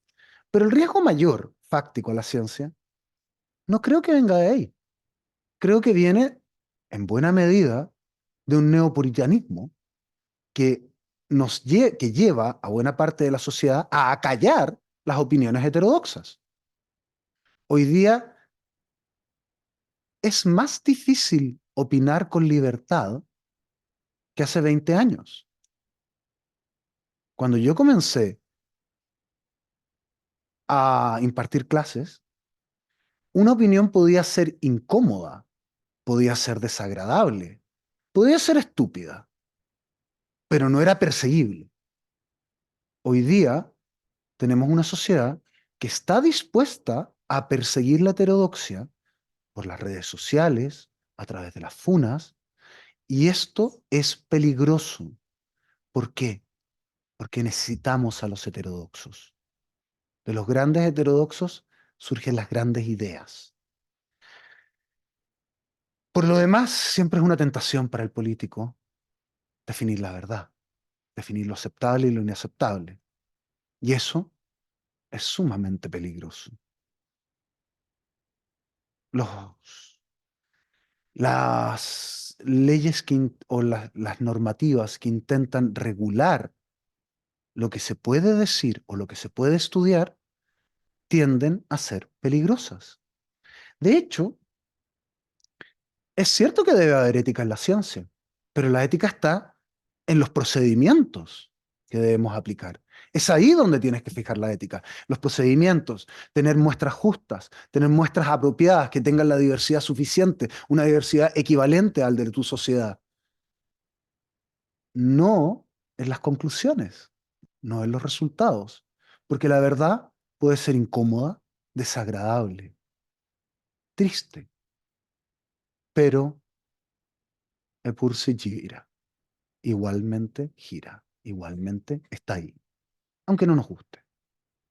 Pero el riesgo mayor, fáctico a la ciencia, no creo que venga de ahí. Creo que viene, en buena medida, de un neopuritanismo que, que lleva a buena parte de la sociedad a acallar las opiniones heterodoxas. Hoy día es más difícil opinar con libertad que hace 20 años. Cuando yo comencé a impartir clases, una opinión podía ser incómoda, podía ser desagradable, podía ser estúpida, pero no era perseguible. Hoy día tenemos una sociedad que está dispuesta a perseguir la heterodoxia por las redes sociales, a través de las funas, y esto es peligroso. ¿Por qué? Porque necesitamos a los heterodoxos. De los grandes heterodoxos surgen las grandes ideas. Por lo demás, siempre es una tentación para el político definir la verdad, definir lo aceptable y lo inaceptable. Y eso es sumamente peligroso. Las leyes o las normativas que intentan regular lo que se puede decir o lo que se puede estudiar tienden a ser peligrosas. De hecho, es cierto que debe haber ética en la ciencia, pero la ética está en los procedimientos que debemos aplicar. Es ahí donde tienes que fijar la ética. Los procedimientos, tener muestras justas, tener muestras apropiadas que tengan la diversidad suficiente, una diversidad equivalente al de tu sociedad. No en las conclusiones, no en los resultados, porque la verdad puede ser incómoda, desagradable, triste, pero Epur se gira, igualmente está ahí, aunque no nos guste.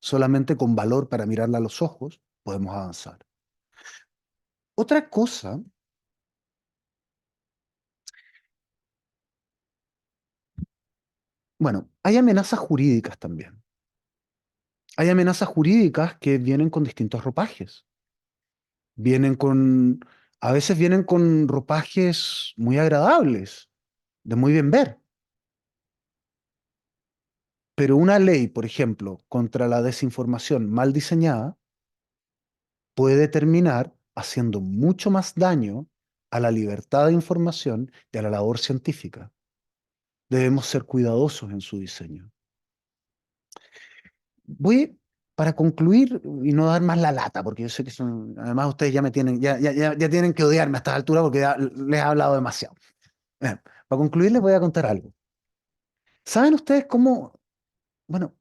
Solamente con valor para mirarla a los ojos podemos avanzar. Otra cosa, bueno, hay amenazas jurídicas también. Hay amenazas jurídicas que vienen con distintos ropajes. Vienen con, a veces vienen con ropajes muy agradables, de muy bien ver. Pero una ley, por ejemplo, contra la desinformación mal diseñada, puede terminar haciendo mucho más daño a la libertad de información y a la labor científica. Debemos ser cuidadosos en su diseño. Voy, para concluir y no dar más la lata, porque yo sé que además ustedes ya me tienen, ya tienen que odiarme a estas alturas porque les he hablado demasiado. Bien, para concluir les voy a contar algo. ¿Saben ustedes cómo, bueno,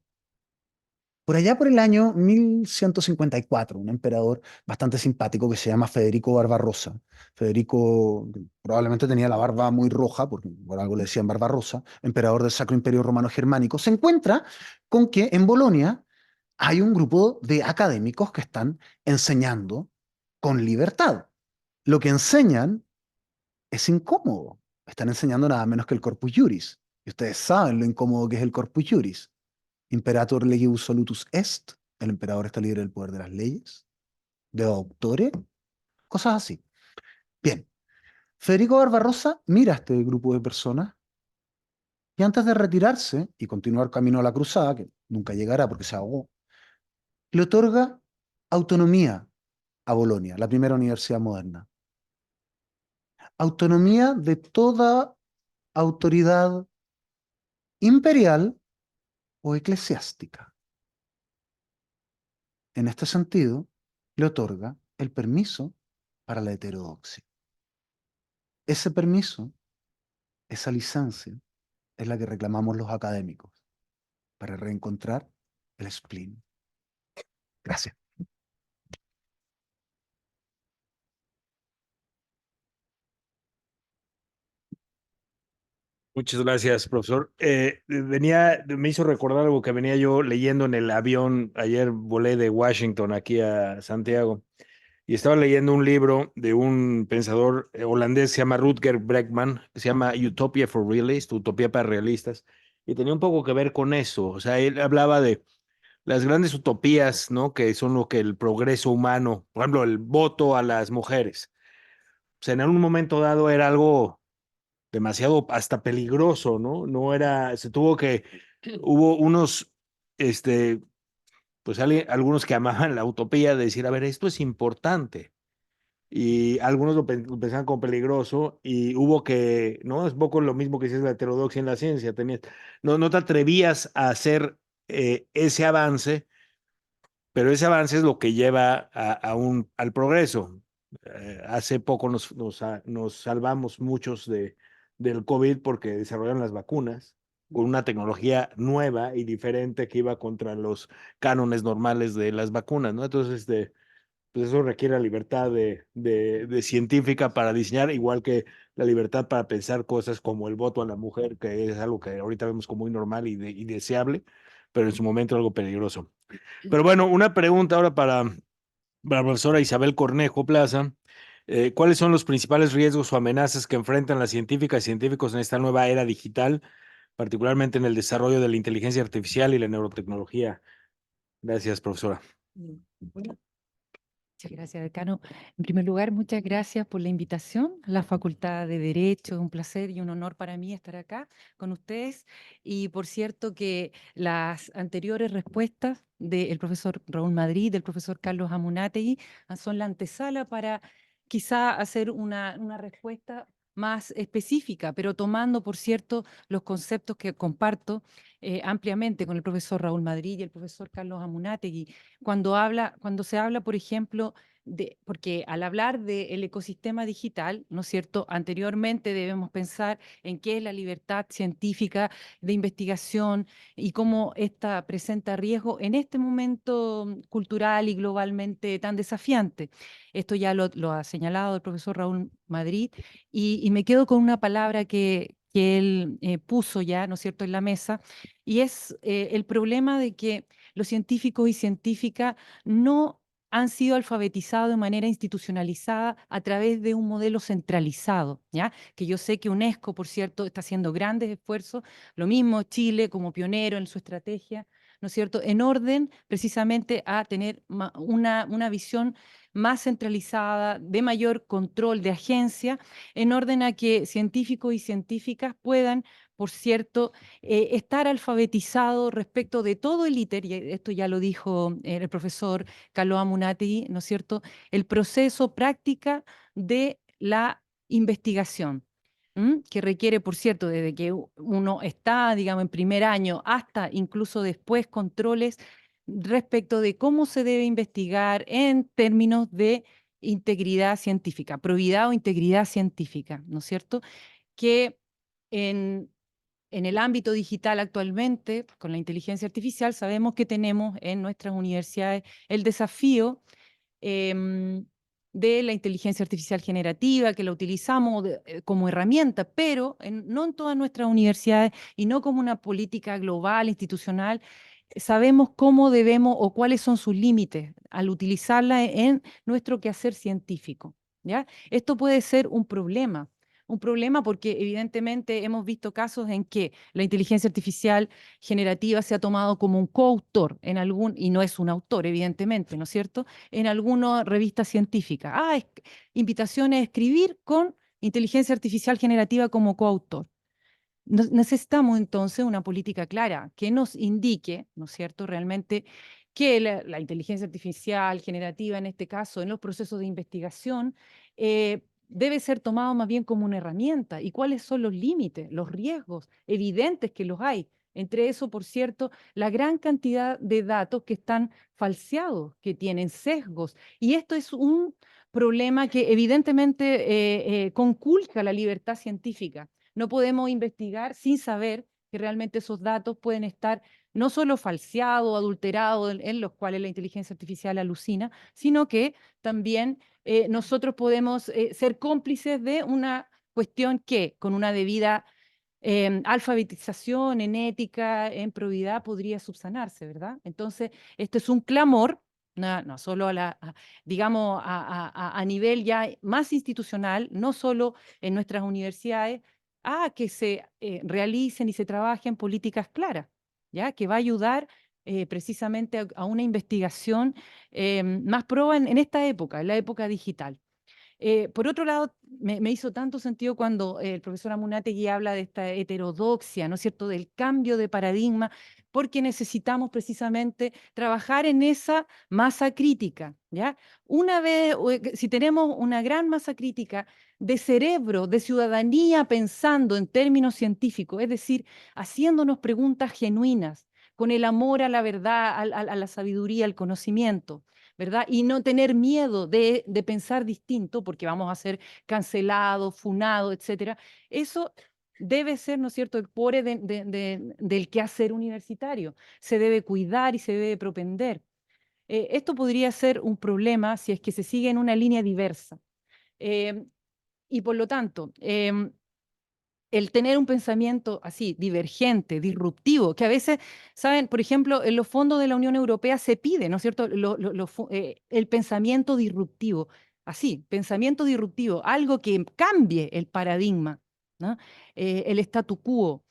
Por allá por el año 1154, un emperador bastante simpático que se llama Federico Barbarossa. Federico probablemente tenía la barba muy roja, porque por algo le decían Barbarossa, emperador del Sacro Imperio Romano Germánico, se encuentra con que en Bolonia hay un grupo de académicos que están enseñando con libertad. Lo que enseñan es incómodo. Están enseñando nada menos que el Corpus Juris. Y ustedes saben lo incómodo que es el Corpus Juris. Imperator legibus solutus est, el emperador está libre del poder de las leyes, de auctore, cosas así. Bien, Federico Barbarossa mira a este grupo de personas y antes de retirarse y continuar camino a la cruzada, que nunca llegará porque se ahogó, le otorga autonomía a Bolonia, la primera universidad moderna. Autonomía de toda autoridad imperial o eclesiástica. En este sentido, le otorga el permiso para la heterodoxia. Ese permiso, esa licencia, es la que reclamamos los académicos para reencontrar el spleen. Gracias. Muchas gracias, profesor. Me hizo recordar algo que venía yo leyendo en el avión. Ayer volé de Washington aquí a Santiago y estaba leyendo un libro de un pensador holandés, se llama Rutger Bregman, que se llama Utopia for Realists, Utopía para Realistas, y tenía un poco que ver con eso. O sea, él hablaba de las grandes utopías, ¿no? Que son lo que el progreso humano, por ejemplo, el voto a las mujeres. O sea, en un momento dado era algo demasiado hasta peligroso, ¿no? No era, se tuvo que, hubo unos, este, pues algunos que amaban la utopía de decir, a ver, esto es importante. Y algunos lo pensaban como peligroso y hubo que, ¿no? Es un poco lo mismo que si es la heterodoxia en la ciencia. No te atrevías a hacer ese avance, pero ese avance es lo que lleva al progreso. Hace poco nos salvamos muchos del COVID porque desarrollaron las vacunas con una tecnología nueva y diferente que iba contra los cánones normales de las vacunas, ¿no? Entonces, pues eso requiere la libertad de científica para diseñar, igual que la libertad para pensar cosas como el voto a la mujer, que es algo que ahorita vemos como muy normal y deseable, pero en su momento algo peligroso. Pero bueno, una pregunta ahora para la profesora Isabel Cornejo Plaza. ¿Cuáles son los principales riesgos o amenazas que enfrentan las científicas y científicos en esta nueva era digital, particularmente en el desarrollo de la inteligencia artificial y la neurotecnología? Gracias, profesora. Bueno, muchas gracias, decano. En primer lugar, muchas gracias por la invitación a la Facultad de Derecho. Es un placer y un honor para mí estar acá con ustedes. Y por cierto que las anteriores respuestas del profesor Raúl Madrid, del profesor Carlos Amunátegui, son la antesala para quizá hacer una respuesta más específica, pero tomando, por cierto, los conceptos que comparto ampliamente con el profesor Raúl Madrid y el profesor Carlos Amunátegui cuando se habla, por ejemplo, porque al hablar del ecosistema digital, ¿no es cierto? Anteriormente debemos pensar en qué es la libertad científica de investigación y cómo esta presenta riesgo en este momento cultural y globalmente tan desafiante. Esto ya lo ha señalado el profesor Raúl Madrid y me quedo con una palabra que él puso ya, ¿no es cierto?, en la mesa, y es el problema de que los científicos y científicas no han sido alfabetizados de manera institucionalizada a través de un modelo centralizado, ¿ya? Que yo sé que UNESCO, por cierto, está haciendo grandes esfuerzos, lo mismo Chile como pionero en su estrategia, ¿no es cierto?, en orden precisamente a tener una visión más centralizada, de mayor control de agencia, en orden a que científicos y científicas puedan, por cierto, estar alfabetizado respecto de todo el ITER, y esto ya lo dijo el profesor Carlos Amunátegui, ¿no es cierto?, el proceso práctica de la investigación, que requiere, por cierto, desde que uno está, digamos, en primer año hasta incluso después controles respecto de cómo se debe investigar en términos de integridad científica, probidad o integridad científica, ¿no es cierto?, que en en el ámbito digital actualmente, con la inteligencia artificial, sabemos que tenemos en nuestras universidades el desafío de la inteligencia artificial generativa, que la utilizamos como herramienta, pero no en todas nuestras universidades y no como una política global, institucional. Sabemos cómo debemos o cuáles son sus límites al utilizarla en nuestro quehacer científico, ¿ya? Esto puede ser un problema porque evidentemente hemos visto casos en que la inteligencia artificial generativa se ha tomado como un coautor en y no es un autor, evidentemente, ¿no es cierto?, en alguna revista científica. Invitaciones a escribir con inteligencia artificial generativa como coautor. Necesitamos entonces una política clara que nos indique, ¿no es cierto?, realmente que la inteligencia artificial generativa, en este caso, en los procesos de investigación, debe ser tomado más bien como una herramienta. ¿Y cuáles son los límites, los riesgos evidentes que los hay? Entre eso, por cierto, la gran cantidad de datos que están falseados, que tienen sesgos. Y esto es un problema que evidentemente conculca la libertad científica. No podemos investigar sin saber que realmente esos datos pueden estar no solo falseados, adulterados, en los cuales la inteligencia artificial alucina, sino que también nosotros podemos ser cómplices de una cuestión que, con una debida alfabetización en ética, en probidad, podría subsanarse, ¿verdad? Entonces, este es un clamor, no solo digamos, a nivel ya más institucional, no solo en nuestras universidades, a que se realicen y se trabajen políticas claras, ¿ya? Que va a ayudar precisamente a una investigación más proba en esta época, en la época digital. Por otro lado, me hizo tanto sentido cuando el profesor Amunátegui habla de esta heterodoxia, ¿no es cierto?, del cambio de paradigma, porque necesitamos precisamente trabajar en esa masa crítica, ¿ya? Una vez, si tenemos una gran masa crítica de cerebro, de ciudadanía pensando en términos científicos, es decir, haciéndonos preguntas genuinas, con el amor a la verdad, a la sabiduría, al conocimiento, ¿verdad? Y no tener miedo de pensar distinto porque vamos a ser cancelados, funados, etcétera. Eso debe ser, ¿no es cierto?, el core del quehacer universitario. Se debe cuidar y se debe propender. Esto podría ser un problema si es que se sigue en una línea diversa. Y por lo tanto, el tener un pensamiento así, divergente, disruptivo, que a veces, ¿saben? Por ejemplo, en los fondos de la Unión Europea se pide, ¿no es cierto?, el pensamiento disruptivo. Así, pensamiento disruptivo, algo que cambie el paradigma, ¿no? El statu quo.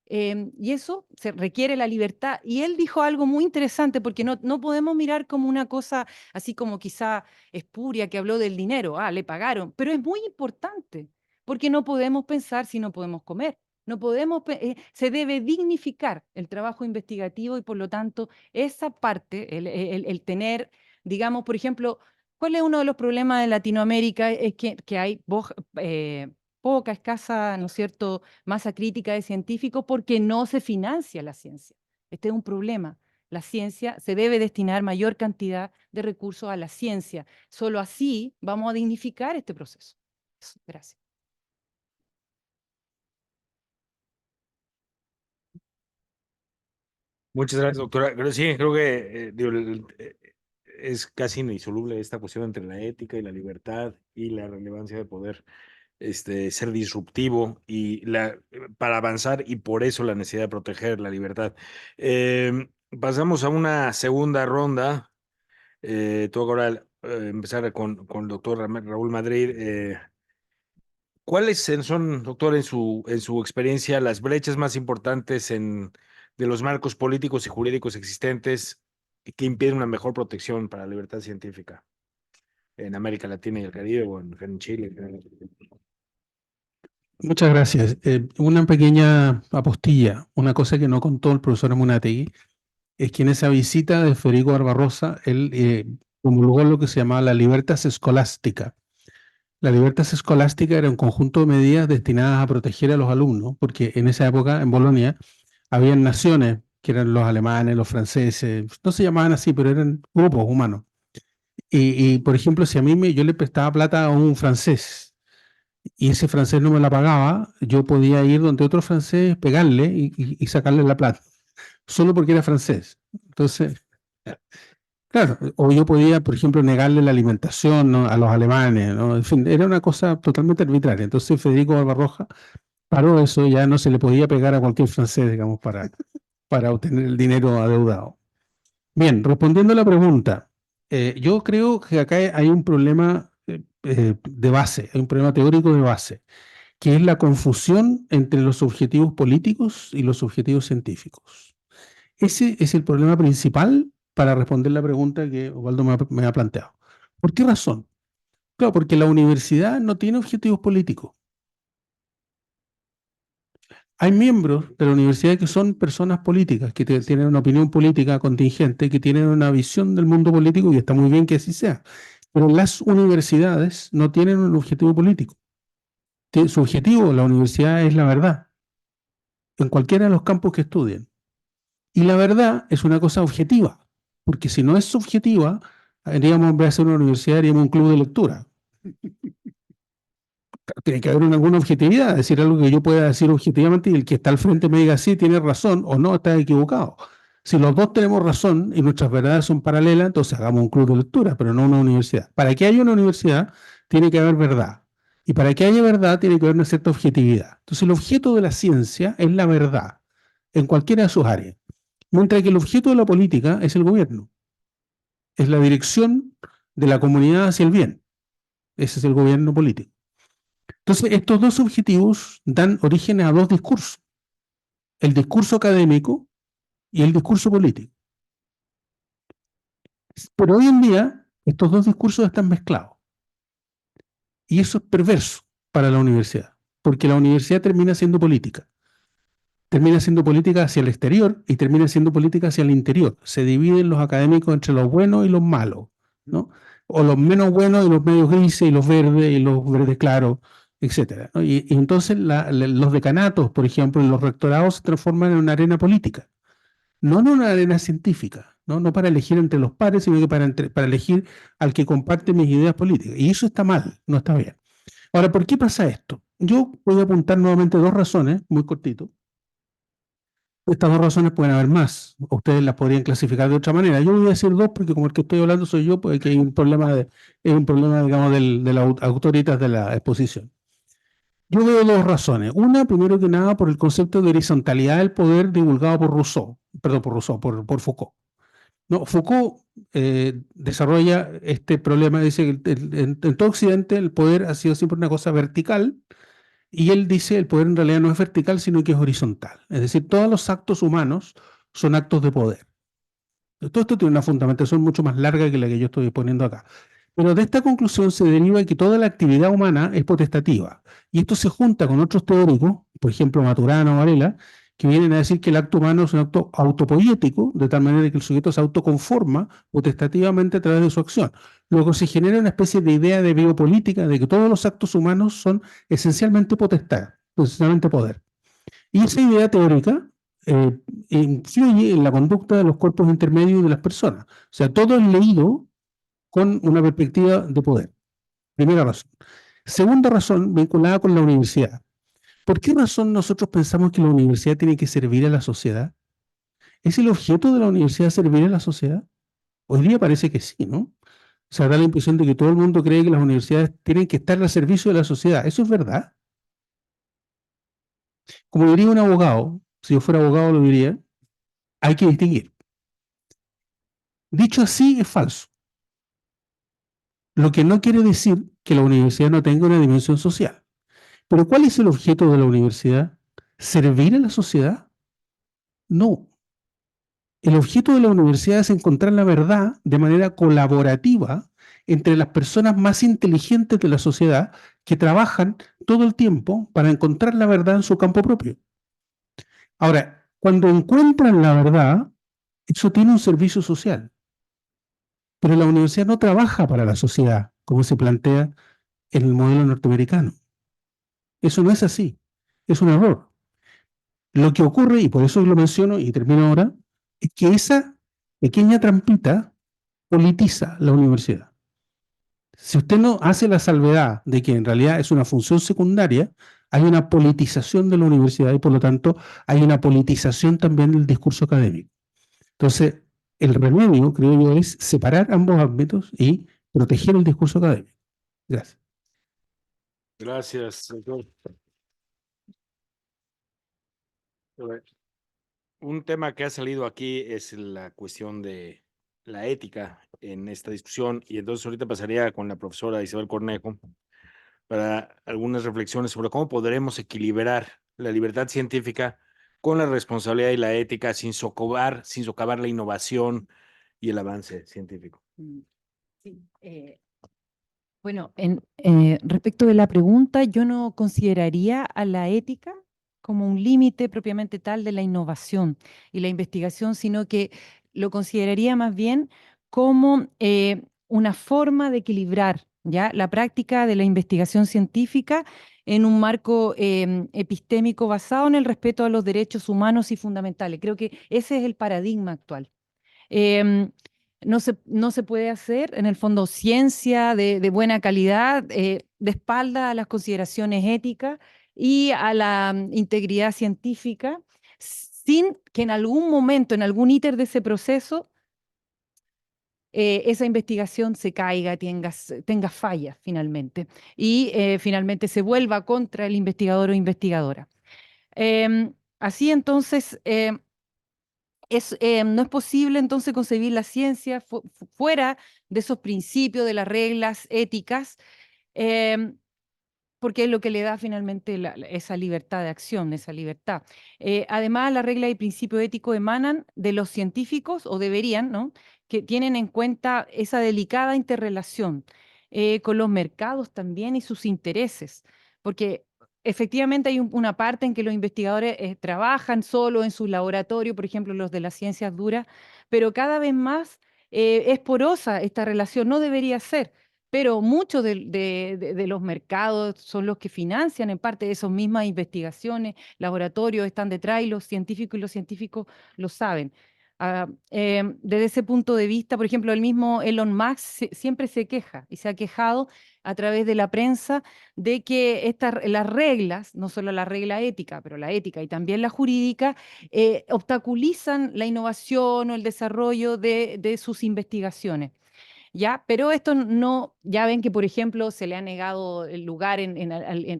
Y eso se requiere la libertad. Y él dijo algo muy interesante, porque no podemos mirar como una cosa así como quizá espuria, que habló del dinero, le pagaron, pero es muy importante porque no podemos pensar si no podemos comer. No podemos, se debe dignificar el trabajo investigativo y por lo tanto esa parte, el tener, digamos, por ejemplo, ¿cuál es uno de los problemas de Latinoamérica? Es que hay poca, escasa, ¿no es cierto?, masa crítica de científicos porque no se financia la ciencia. Este es un problema. La ciencia se debe destinar mayor cantidad de recursos a la ciencia. Solo así vamos a dignificar este proceso. Gracias. Muchas gracias, doctora. Sí, creo que digo, es casi indisoluble esta cuestión entre la ética y la libertad y la relevancia de poder ser disruptivo para avanzar y por eso la necesidad de proteger la libertad. Pasamos a una segunda ronda. Toca ahora empezar con el doctor Raúl Madrid. ¿Cuáles son, doctor, en su experiencia, las brechas más importantes de los marcos políticos y jurídicos existentes que impiden una mejor protección para la libertad científica en América Latina y el Caribe o en Chile? Muchas gracias. Una pequeña apostilla, una cosa que no contó el profesor Amunátegui, es que en esa visita de Federico Barbarossa, él promulgó lo que se llamaba la Libertas Scholastica. La Libertas Scholastica era un conjunto de medidas destinadas a proteger a los alumnos, porque en esa época, en Bolonia, habían naciones, que eran los alemanes, los franceses, no se llamaban así, pero eran grupos humanos. Por ejemplo, si yo le prestaba plata a un francés, y ese francés no me la pagaba, yo podía ir donde otro francés, pegarle y sacarle la plata, solo porque era francés. Entonces, claro, o yo podía, por ejemplo, negarle la alimentación, ¿no?, a los alemanes, ¿no? En fin, era una cosa totalmente arbitraria. Entonces Federico Barbarroja paró eso, ya no se le podía pegar a cualquier francés, digamos, para obtener el dinero adeudado. Bien, respondiendo a la pregunta, yo creo que acá hay un problema de base, hay un problema teórico de base, que es la confusión entre los objetivos políticos y los objetivos científicos. Ese es el problema principal para responder la pregunta que Osvaldo me ha planteado. ¿Por qué razón? Claro, porque la universidad no tiene objetivos políticos. Hay miembros de la universidad que son personas políticas, que tienen una opinión política contingente, que tienen una visión del mundo político, y está muy bien que así sea. Pero las universidades no tienen un objetivo político. Su objetivo, la universidad, es la verdad, en cualquiera de los campos que estudien. Y la verdad es una cosa objetiva, porque si no es subjetiva, haríamos, en vez de hacer una universidad, haríamos un club de lectura. Tiene que haber alguna objetividad, decir algo que yo pueda decir objetivamente y el que está al frente me diga sí, tiene razón o no, está equivocado. Si los dos tenemos razón y nuestras verdades son paralelas, entonces hagamos un club de lectura, pero no una universidad. Para que haya una universidad, tiene que haber verdad. Y para que haya verdad, tiene que haber una cierta objetividad. Entonces, el objeto de la ciencia es la verdad, en cualquiera de sus áreas. Mientras que el objeto de la política es el gobierno. Es la dirección de la comunidad hacia el bien. Ese es el gobierno político. Entonces, estos dos objetivos dan origen a dos discursos. El discurso académico y el discurso político. Pero hoy en día, estos dos discursos están mezclados. Y eso es perverso para la universidad, porque la universidad termina siendo política. Termina siendo política hacia el exterior y termina siendo política hacia el interior. Se dividen los académicos entre los buenos y los malos, ¿no? O los menos buenos y los medios grises y los verdes claros, etcétera, ¿no? Y entonces los decanatos, por ejemplo, y los rectorados se transforman en una arena política, no en una arena científica, ¿no? No para elegir entre los pares, sino que para elegir al que comparte mis ideas políticas. Y eso está mal, no está bien. Ahora, ¿por qué pasa esto? Yo voy a apuntar nuevamente dos razones, muy cortito. Estas dos razones pueden haber más. Ustedes las podrían clasificar de otra manera. Yo voy a decir dos porque como el que estoy hablando soy yo, pues que hay un problema, digamos, de las autoritas de la exposición. Yo veo dos razones. Una, primero que nada, por el concepto de horizontalidad del poder divulgado por por Foucault. No, Foucault desarrolla este problema, dice que en todo Occidente el poder ha sido siempre una cosa vertical, y él dice el poder en realidad no es vertical, sino que es horizontal. Es decir, todos los actos humanos son actos de poder. Todo esto tiene una fundamentación mucho más larga que la que yo estoy poniendo acá. Pero de esta conclusión se deriva que toda la actividad humana es potestativa. Y esto se junta con otros teóricos, por ejemplo Maturana o Varela, que vienen a decir que el acto humano es un acto autopoético, de tal manera que el sujeto se autoconforma potestativamente a través de su acción. Luego se genera una especie de idea de biopolítica de que todos los actos humanos son esencialmente potestad, esencialmente poder. Y esa idea teórica influye en la conducta de los cuerpos intermedios de las personas. O sea, todo es leído con una perspectiva de poder. Primera razón. Segunda razón, vinculada con la universidad. ¿Por qué razón nosotros pensamos que la universidad tiene que servir a la sociedad? ¿Es el objeto de la universidad servir a la sociedad? Hoy día parece que sí, ¿no? O sea, da la impresión de que todo el mundo cree que las universidades tienen que estar al servicio de la sociedad. ¿Eso es verdad? Como diría un abogado, si yo fuera abogado lo diría, hay que distinguir. Dicho así, es falso. Lo que no quiere decir que la universidad no tenga una dimensión social. Pero ¿cuál es el objeto de la universidad? ¿Servir a la sociedad? No. El objeto de la universidad es encontrar la verdad de manera colaborativa entre las personas más inteligentes de la sociedad que trabajan todo el tiempo para encontrar la verdad en su campo propio. Ahora, cuando encuentran la verdad, eso tiene un servicio social. Pero la universidad no trabaja para la sociedad, como se plantea en el modelo norteamericano. Eso no es así. Es un error. Lo que ocurre, y por eso lo menciono y termino ahora, es que esa pequeña trampita politiza la universidad. Si usted no hace la salvedad de que en realidad es una función secundaria, hay una politización de la universidad y por lo tanto hay una politización también del discurso académico. Entonces, el remedio, creo yo, es separar ambos ámbitos y proteger el discurso académico. Gracias. Gracias, doctor. Un tema que ha salido aquí es la cuestión de la ética en esta discusión, y entonces ahorita pasaría con la profesora Isabel Cornejo para algunas reflexiones sobre cómo podremos equilibrar la libertad científica con la responsabilidad y la ética sin socavar la innovación y el avance científico. Sí, bueno, respecto de la pregunta, yo no consideraría a la ética como un límite propiamente tal de la innovación y la investigación, sino que lo consideraría más bien como una forma de equilibrar, ¿ya?, la práctica de la investigación científica en un marco epistémico basado en el respeto a los derechos humanos y fundamentales. Creo que ese es el paradigma actual. Em, no se puede hacer, en el fondo, ciencia de buena calidad de espalda a las consideraciones éticas y a la integridad científica, sin que en algún momento, en algún íter de ese proceso, esa investigación se caiga, tenga fallas finalmente, y finalmente se vuelva contra el investigador o investigadora. Así entonces, no es posible entonces concebir la ciencia fuera de esos principios, de las reglas éticas, em, porque es lo que le da finalmente esa libertad de acción, esa libertad. Además, las reglas y principios éticos emanan de los científicos, o deberían, ¿no?, que tienen en cuenta esa delicada interrelación con los mercados también y sus intereses, porque efectivamente hay una parte en que los investigadores trabajan solo en sus laboratorios, por ejemplo, los de las ciencias duras, pero cada vez más es porosa esta relación, no debería ser. Pero muchos de los mercados son los que financian en parte esas mismas investigaciones, laboratorios están detrás y los científicos lo saben. Desde ese punto de vista, por ejemplo, el mismo Elon Musk siempre se queja y se ha quejado a través de la prensa de que las reglas, no solo la regla ética, pero la ética y también la jurídica, obstaculizan la innovación o el desarrollo de sus investigaciones. ¿Ya? Pero esto no, ya ven que, por ejemplo, se le ha negado el lugar,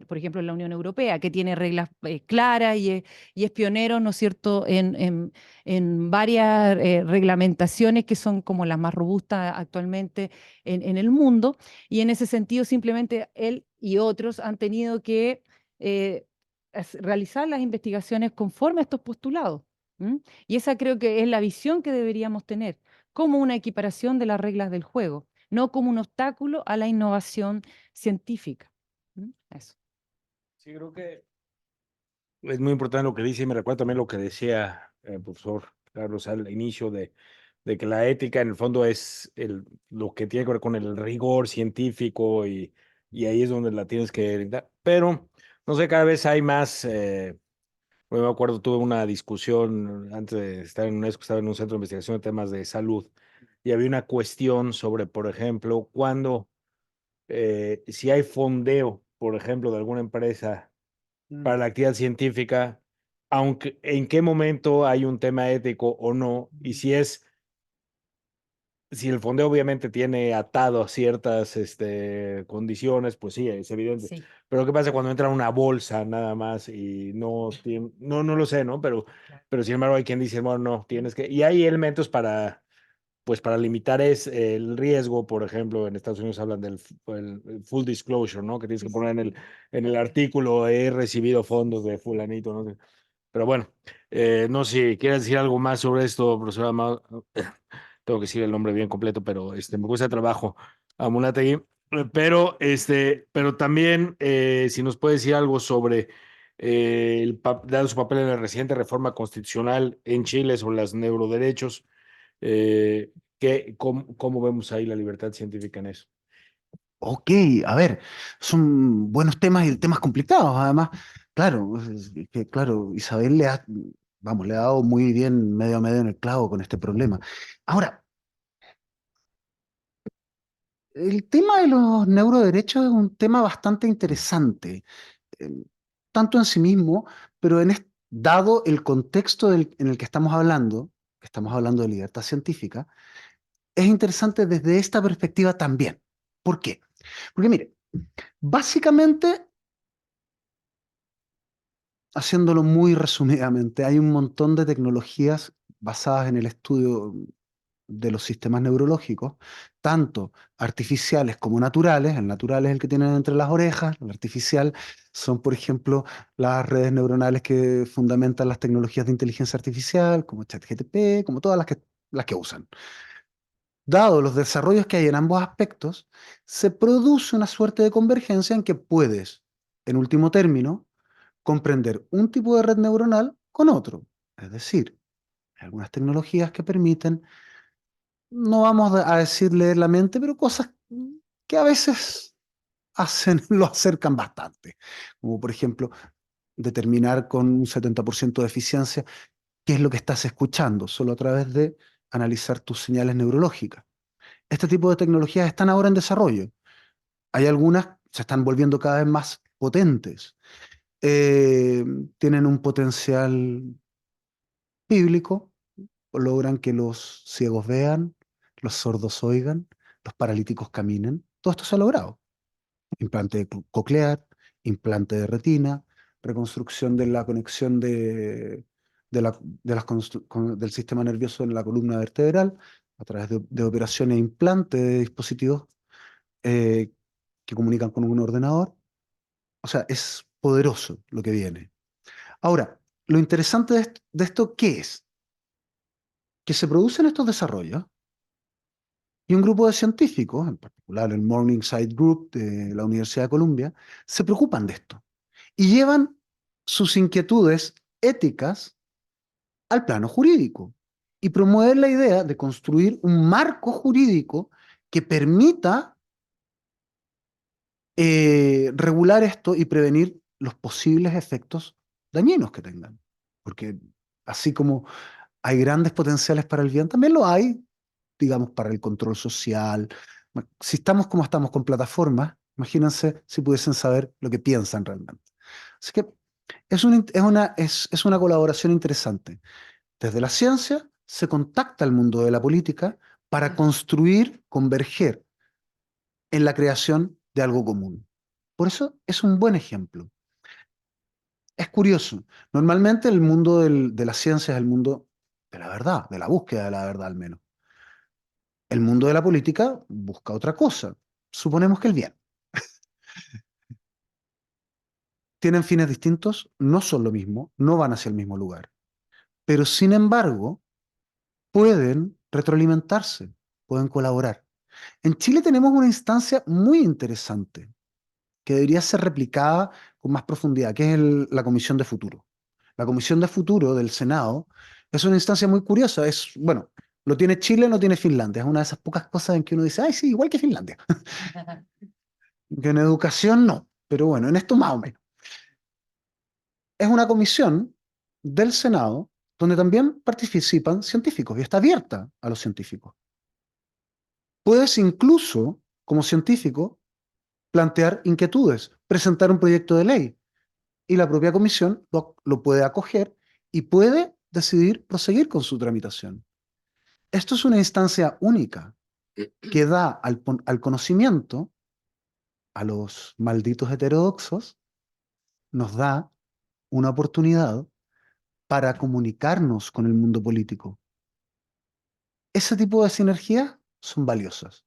por ejemplo, en la Unión Europea, que tiene reglas claras y es pionero, ¿no es cierto?, en varias reglamentaciones que son como las más robustas actualmente en el mundo. Y en ese sentido, simplemente él y otros han tenido que realizar las investigaciones conforme a estos postulados. Y esa creo que es la visión que deberíamos tener como una equiparación de las reglas del juego, no como un obstáculo a la innovación científica. Eso. Sí, creo que es muy importante lo que dice, y me recuerda también lo que decía el profesor Carlos al inicio de que la ética en el fondo es lo que tiene que ver con el rigor científico, y ahí es donde la tienes que dar. Pero, no sé, cada vez hay más. Yo me acuerdo, tuve una discusión antes de estar en UNESCO, estaba en un centro de investigación de temas de salud, y había una cuestión sobre, por ejemplo, si hay fondeo, por ejemplo, de alguna empresa para la actividad científica, aunque en qué momento hay un tema ético o no, y si el fondeo obviamente tiene atado a ciertas condiciones, pues sí, es evidente. Sí. Pero ¿qué pasa cuando entra una bolsa nada más y no lo sé, ¿no? Pero sin embargo hay quien dice, bueno, no, tienes que. Y hay elementos pues para limitar el riesgo. Por ejemplo, en Estados Unidos hablan del el full disclosure, ¿no? Que tienes que poner en el artículo, he recibido fondos de fulanito, ¿no? Pero bueno, no sé si quieres decir algo más sobre esto, profesora. Tengo que decir el nombre bien completo, pero me cuesta trabajo, Amunátegui. Pero también, si nos puede decir algo sobre dado su papel en la reciente reforma constitucional en Chile sobre los neuroderechos, ¿cómo vemos ahí la libertad científica en eso? Ok, a ver, son buenos temas y temas complicados, además. Claro, claro, Isabel le ha dado muy bien medio a medio en el clavo con este problema. Ahora, El tema de los neuroderechos es un tema bastante interesante, eh, tanto en sí mismo, pero dado el contexto en el que estamos hablando de libertad científica, es interesante desde esta perspectiva también. ¿Por qué? Porque mire, básicamente, haciéndolo muy resumidamente, hay un montón de tecnologías basadas en el estudio de los sistemas neurológicos, tanto artificiales como naturales. El natural es el que tienen entre las orejas, el artificial son, por ejemplo, las redes neuronales que fundamentan las tecnologías de inteligencia artificial, como ChatGPT, como todas las que usan. Dado los desarrollos que hay en ambos aspectos, se produce una suerte de convergencia en que puedes, en último término, comprender un tipo de red neuronal con otro. Es decir, hay algunas tecnologías que permiten, no vamos a decir leer la mente, pero cosas que a veces lo acercan bastante. Como por ejemplo, determinar con un 70% de eficiencia qué es lo que estás escuchando, solo a través de analizar tus señales neurológicas. Este tipo de tecnologías están ahora en desarrollo. Hay algunas, se están volviendo cada vez más potentes. Eh, Tienen un potencial bíblico, logran que los ciegos vean, los sordos oigan, los paralíticos caminen. Todo esto se ha logrado. Implante coclear, implante de retina, reconstrucción de la conexión del sistema nervioso en la columna vertebral a través de operaciones e implantes de dispositivos eh, que comunican con un ordenador. O sea, es poderoso lo que viene. Ahora, lo interesante de esto, ¿qué es? Que se producen estos desarrollos y un grupo de científicos, en particular el Morningside Group de la Universidad de Columbia, se preocupan de esto y llevan sus inquietudes éticas al plano jurídico y promueven la idea de construir un marco jurídico que permita regular esto y prevenir los posibles efectos dañinos que tengan. Porque así como hay grandes potenciales para el bien, también lo hay, digamos, para el control social. Si estamos como estamos con plataformas, imagínense si pudiesen saber lo que piensan realmente. Así que es una colaboración interesante. Desde la ciencia se contacta al mundo de la política para construir, converger en la creación de algo común. Por eso es un buen ejemplo. Es curioso. Normalmente el mundo de la ciencia es el mundo de la verdad, de la búsqueda de la verdad al menos. El mundo de la política busca otra cosa. Suponemos que el bien. Tienen fines distintos, no son lo mismo, no van hacia el mismo lugar. Pero sin embargo, pueden retroalimentarse, pueden colaborar. En Chile tenemos una instancia muy interesante que debería ser replicada con más profundidad, que es la Comisión de Futuro. La Comisión de Futuro del Senado es una instancia muy curiosa. Bueno, lo tiene Chile, no tiene Finlandia. Es una de esas pocas cosas en que uno dice, ay, sí, igual que Finlandia. Que en educación no, pero bueno, en esto más o menos. Es una comisión del Senado donde también participan científicos y está abierta a los científicos. Puedes incluso, como científico, plantear inquietudes, presentar un proyecto de ley y la propia comisión lo puede acoger y puede decidir proseguir con su tramitación. Esto es una instancia única que da al conocimiento, a los malditos heterodoxos, nos da una oportunidad para comunicarnos con el mundo político. Ese tipo de sinergias son valiosas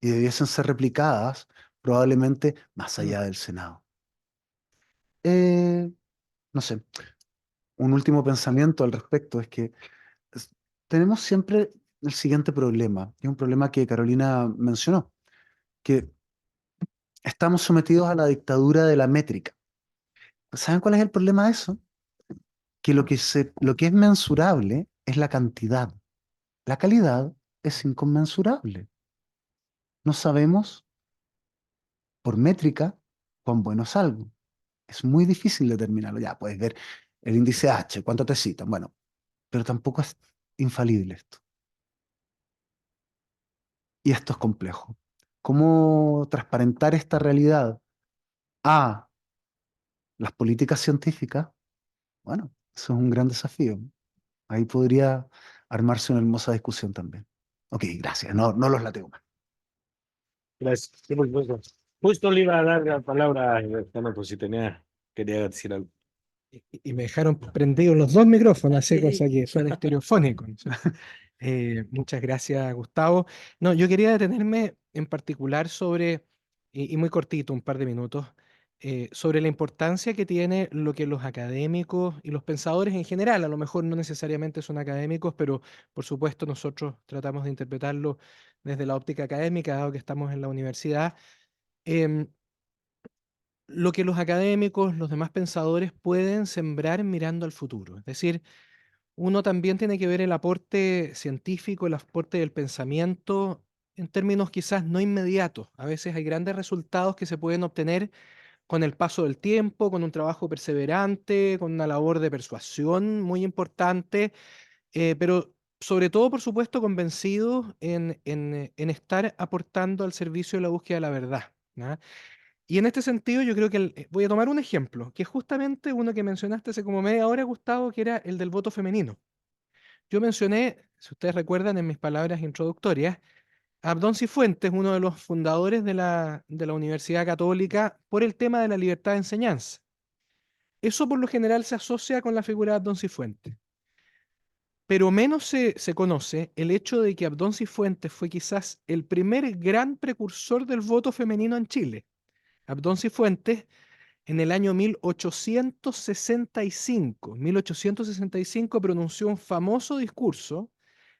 y debiesen ser replicadas probablemente más allá del Senado. Eh, no sé, un último pensamiento al respecto es que es- tenemos siempre el siguiente problema, y es un problema que Carolina mencionó, que estamos sometidos a la dictadura de la métrica. ¿Saben cuál es el problema de eso? Que lo que es mensurable es la cantidad. La calidad es inconmensurable. No sabemos por métrica cuán bueno es algo. Es muy difícil determinarlo. Ya puedes ver el índice H, cuánto te citan. Bueno, pero tampoco es infalible esto. Y esto es complejo. cómo transparentar esta realidad a las políticas científicas, bueno, eso es un gran desafío. Ahí podría armarse una hermosa discusión también. Ok, gracias. No, no los lateo más. Gracias. Sí, por supuesto. Justo le iba a dar la palabra a Gaetano, por si quería decir algo. Y me dejaron prendidos los dos micrófonos, así cosa que suena estereofónico. Muchas gracias, Gustavo. No, yo quería detenerme en particular sobre, y muy cortito, un par de minutos, sobre la importancia que tiene lo que los académicos y los pensadores en general, a lo mejor no necesariamente son académicos, pero por supuesto nosotros tratamos de interpretarlo desde la óptica académica, dado que estamos en la universidad. em, lo que los académicos, los demás pensadores pueden sembrar mirando al futuro. Es decir, uno también tiene que ver el aporte científico, el aporte del pensamiento en términos quizás no inmediatos. A veces hay grandes resultados que se pueden obtener con el paso del tiempo, con un trabajo perseverante, con una labor de persuasión muy importante, pero sobre todo, por supuesto, convencidos en estar aportando al servicio de la búsqueda de la verdad. ¿Ya? Y en este sentido, yo creo que voy a tomar un ejemplo, que es justamente uno que mencionaste hace como media hora, Gustavo, que era el del voto femenino. Yo mencioné, si ustedes recuerdan en mis palabras introductorias, a Abdón Cifuentes, uno de los fundadores de la Universidad Católica, por el tema de la libertad de enseñanza. Eso por lo general se asocia con la figura de Abdón Cifuentes. Pero menos se conoce el hecho de que Abdón Cifuentes fue quizás el primer gran precursor del voto femenino en Chile. Abdón Cifuentes en el año 1865 pronunció un famoso discurso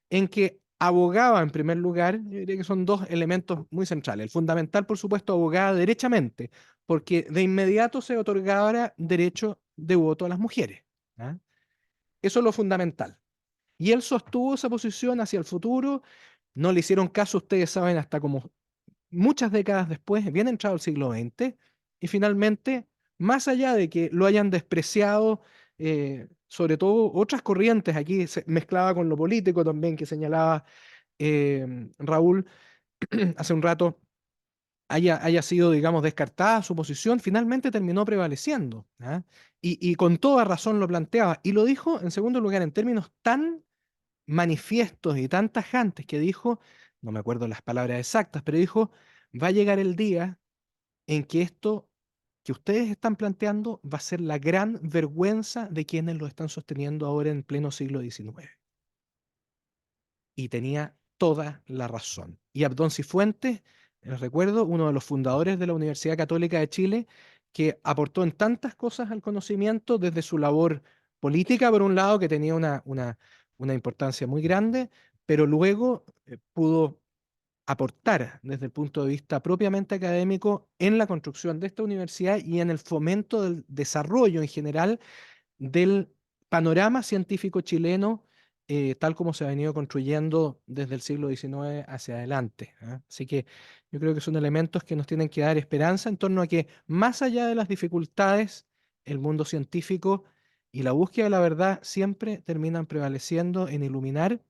en que abogaba en primer lugar, yo diría que son dos elementos muy centrales. El fundamental, por supuesto, abogaba derechamente, porque de inmediato se otorgaba derecho de voto a las mujeres. ¿Ah? Eso es lo fundamental. Y él sostuvo esa posición hacia el futuro, no le hicieron caso, ustedes saben, hasta como muchas décadas después, bien entrado el siglo XX, y finalmente, más allá de que lo hayan despreciado, sobre todo otras corrientes, aquí se mezclaba con lo político también que señalaba Raúl hace un rato, haya sido, digamos, descartada su posición, finalmente terminó prevaleciendo. ¿Ah? Y con toda razón lo planteaba, y lo dijo, en segundo lugar, en términos tan manifiestos y tan tajantes que dijo, no me acuerdo las palabras exactas, pero dijo, va a llegar el día en que esto que ustedes están planteando va a ser la gran vergüenza de quienes lo están sosteniendo ahora en pleno siglo XIX. Y tenía toda la razón. Y Abdón Cifuentes, les recuerdo, uno de los fundadores de la Universidad Católica de Chile, que aportó en tantas cosas al conocimiento desde su labor política, por un lado, que tenía una importancia muy grande, pero luego pudo aportar desde el punto de vista propiamente académico en la construcción de esta universidad y en el fomento del desarrollo en general del panorama científico chileno, tal como se ha venido construyendo desde el siglo XIX hacia adelante. ¿Ah? Así que yo creo que son elementos que nos tienen que dar esperanza en torno a que, más allá de las dificultades, el mundo científico y la búsqueda de la verdad siempre terminan prevaleciendo en iluminar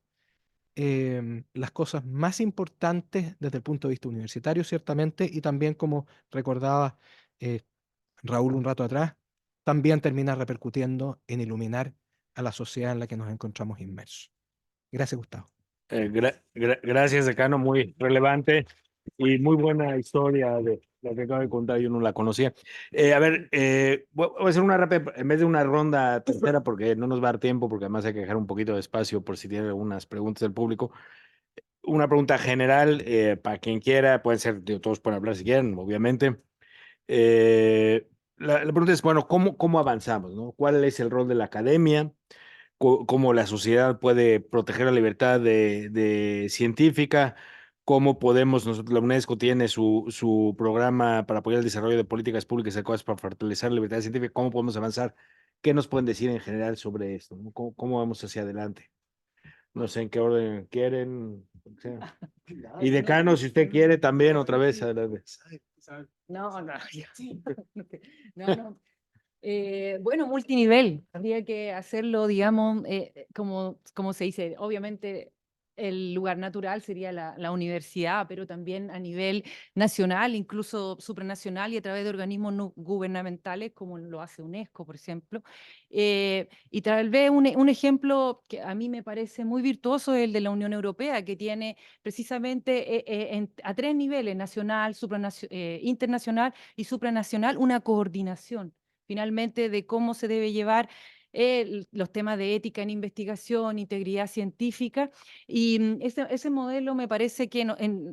las cosas más importantes desde el punto de vista universitario, ciertamente, y también, como recordaba eh, Raúl un rato atrás, también termina repercutiendo en iluminar a la sociedad en la que nos encontramos inmersos. Gracias, Gustavo. Gracias, decano, muy relevante y muy buena historia de la que acabo de contar, yo no la conocía. A ver, voy a hacer una rápida, en vez de una ronda tercera, porque no nos va a dar tiempo, porque además hay que dejar un poquito de espacio por si tiene algunas preguntas del público. Una pregunta general, para quien quiera, pueden ser, todos pueden hablar si quieren, obviamente. La pregunta es, bueno, ¿cómo avanzamos, ¿no? ¿Cuál es el rol de la academia? ¿Cómo la sociedad puede proteger la libertad de científica? ¿Cómo podemos, nosotros, la UNESCO tiene su programa para apoyar el desarrollo de políticas públicas adecuadas para fortalecer la libertad científica? ¿Cómo podemos avanzar? ¿Qué nos pueden decir en general sobre esto? ¿No? ¿Cómo vamos hacia adelante? No sé en qué orden quieren. O sea. Y decano, si usted quiere, también otra vez, adelante. No, no, no, no. Bueno, multinivel. Habría que hacerlo, digamos, como se dice, obviamente el lugar natural sería la universidad, pero también a nivel nacional, incluso supranacional y a través de organismos no gubernamentales, como lo hace UNESCO, por ejemplo. Y tal vez un ejemplo que a mí me parece muy virtuoso es el de la Unión Europea, que tiene precisamente a 3 niveles, nacional, internacional y supranacional, una coordinación finalmente de cómo se debe llevar los temas de ética en investigación, integridad científica, y ese modelo me parece que,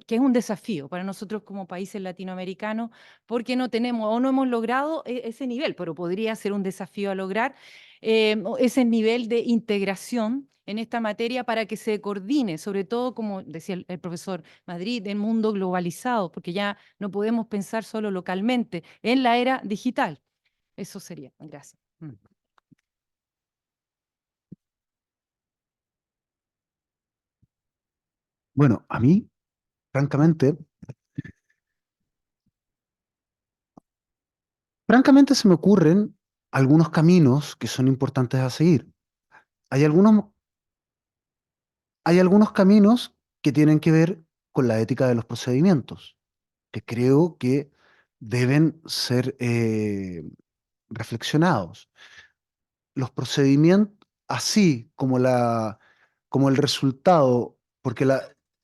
que es un desafío para nosotros como países latinoamericanos, porque no tenemos o no hemos logrado ese nivel, pero podría ser un desafío a lograr ese nivel de integración en esta materia para que se coordine, sobre todo, como decía el profesor Madrid, en mundo globalizado, porque ya no podemos pensar solo localmente en la era digital. Eso sería. Gracias. Bueno, a mí, francamente, se me ocurren algunos caminos que son importantes a seguir. Hay algunos, hay algunos caminos que tienen que ver con la ética de los procedimientos, que creo que deben ser reflexionados. Los procedimientos, así como como el resultado, porque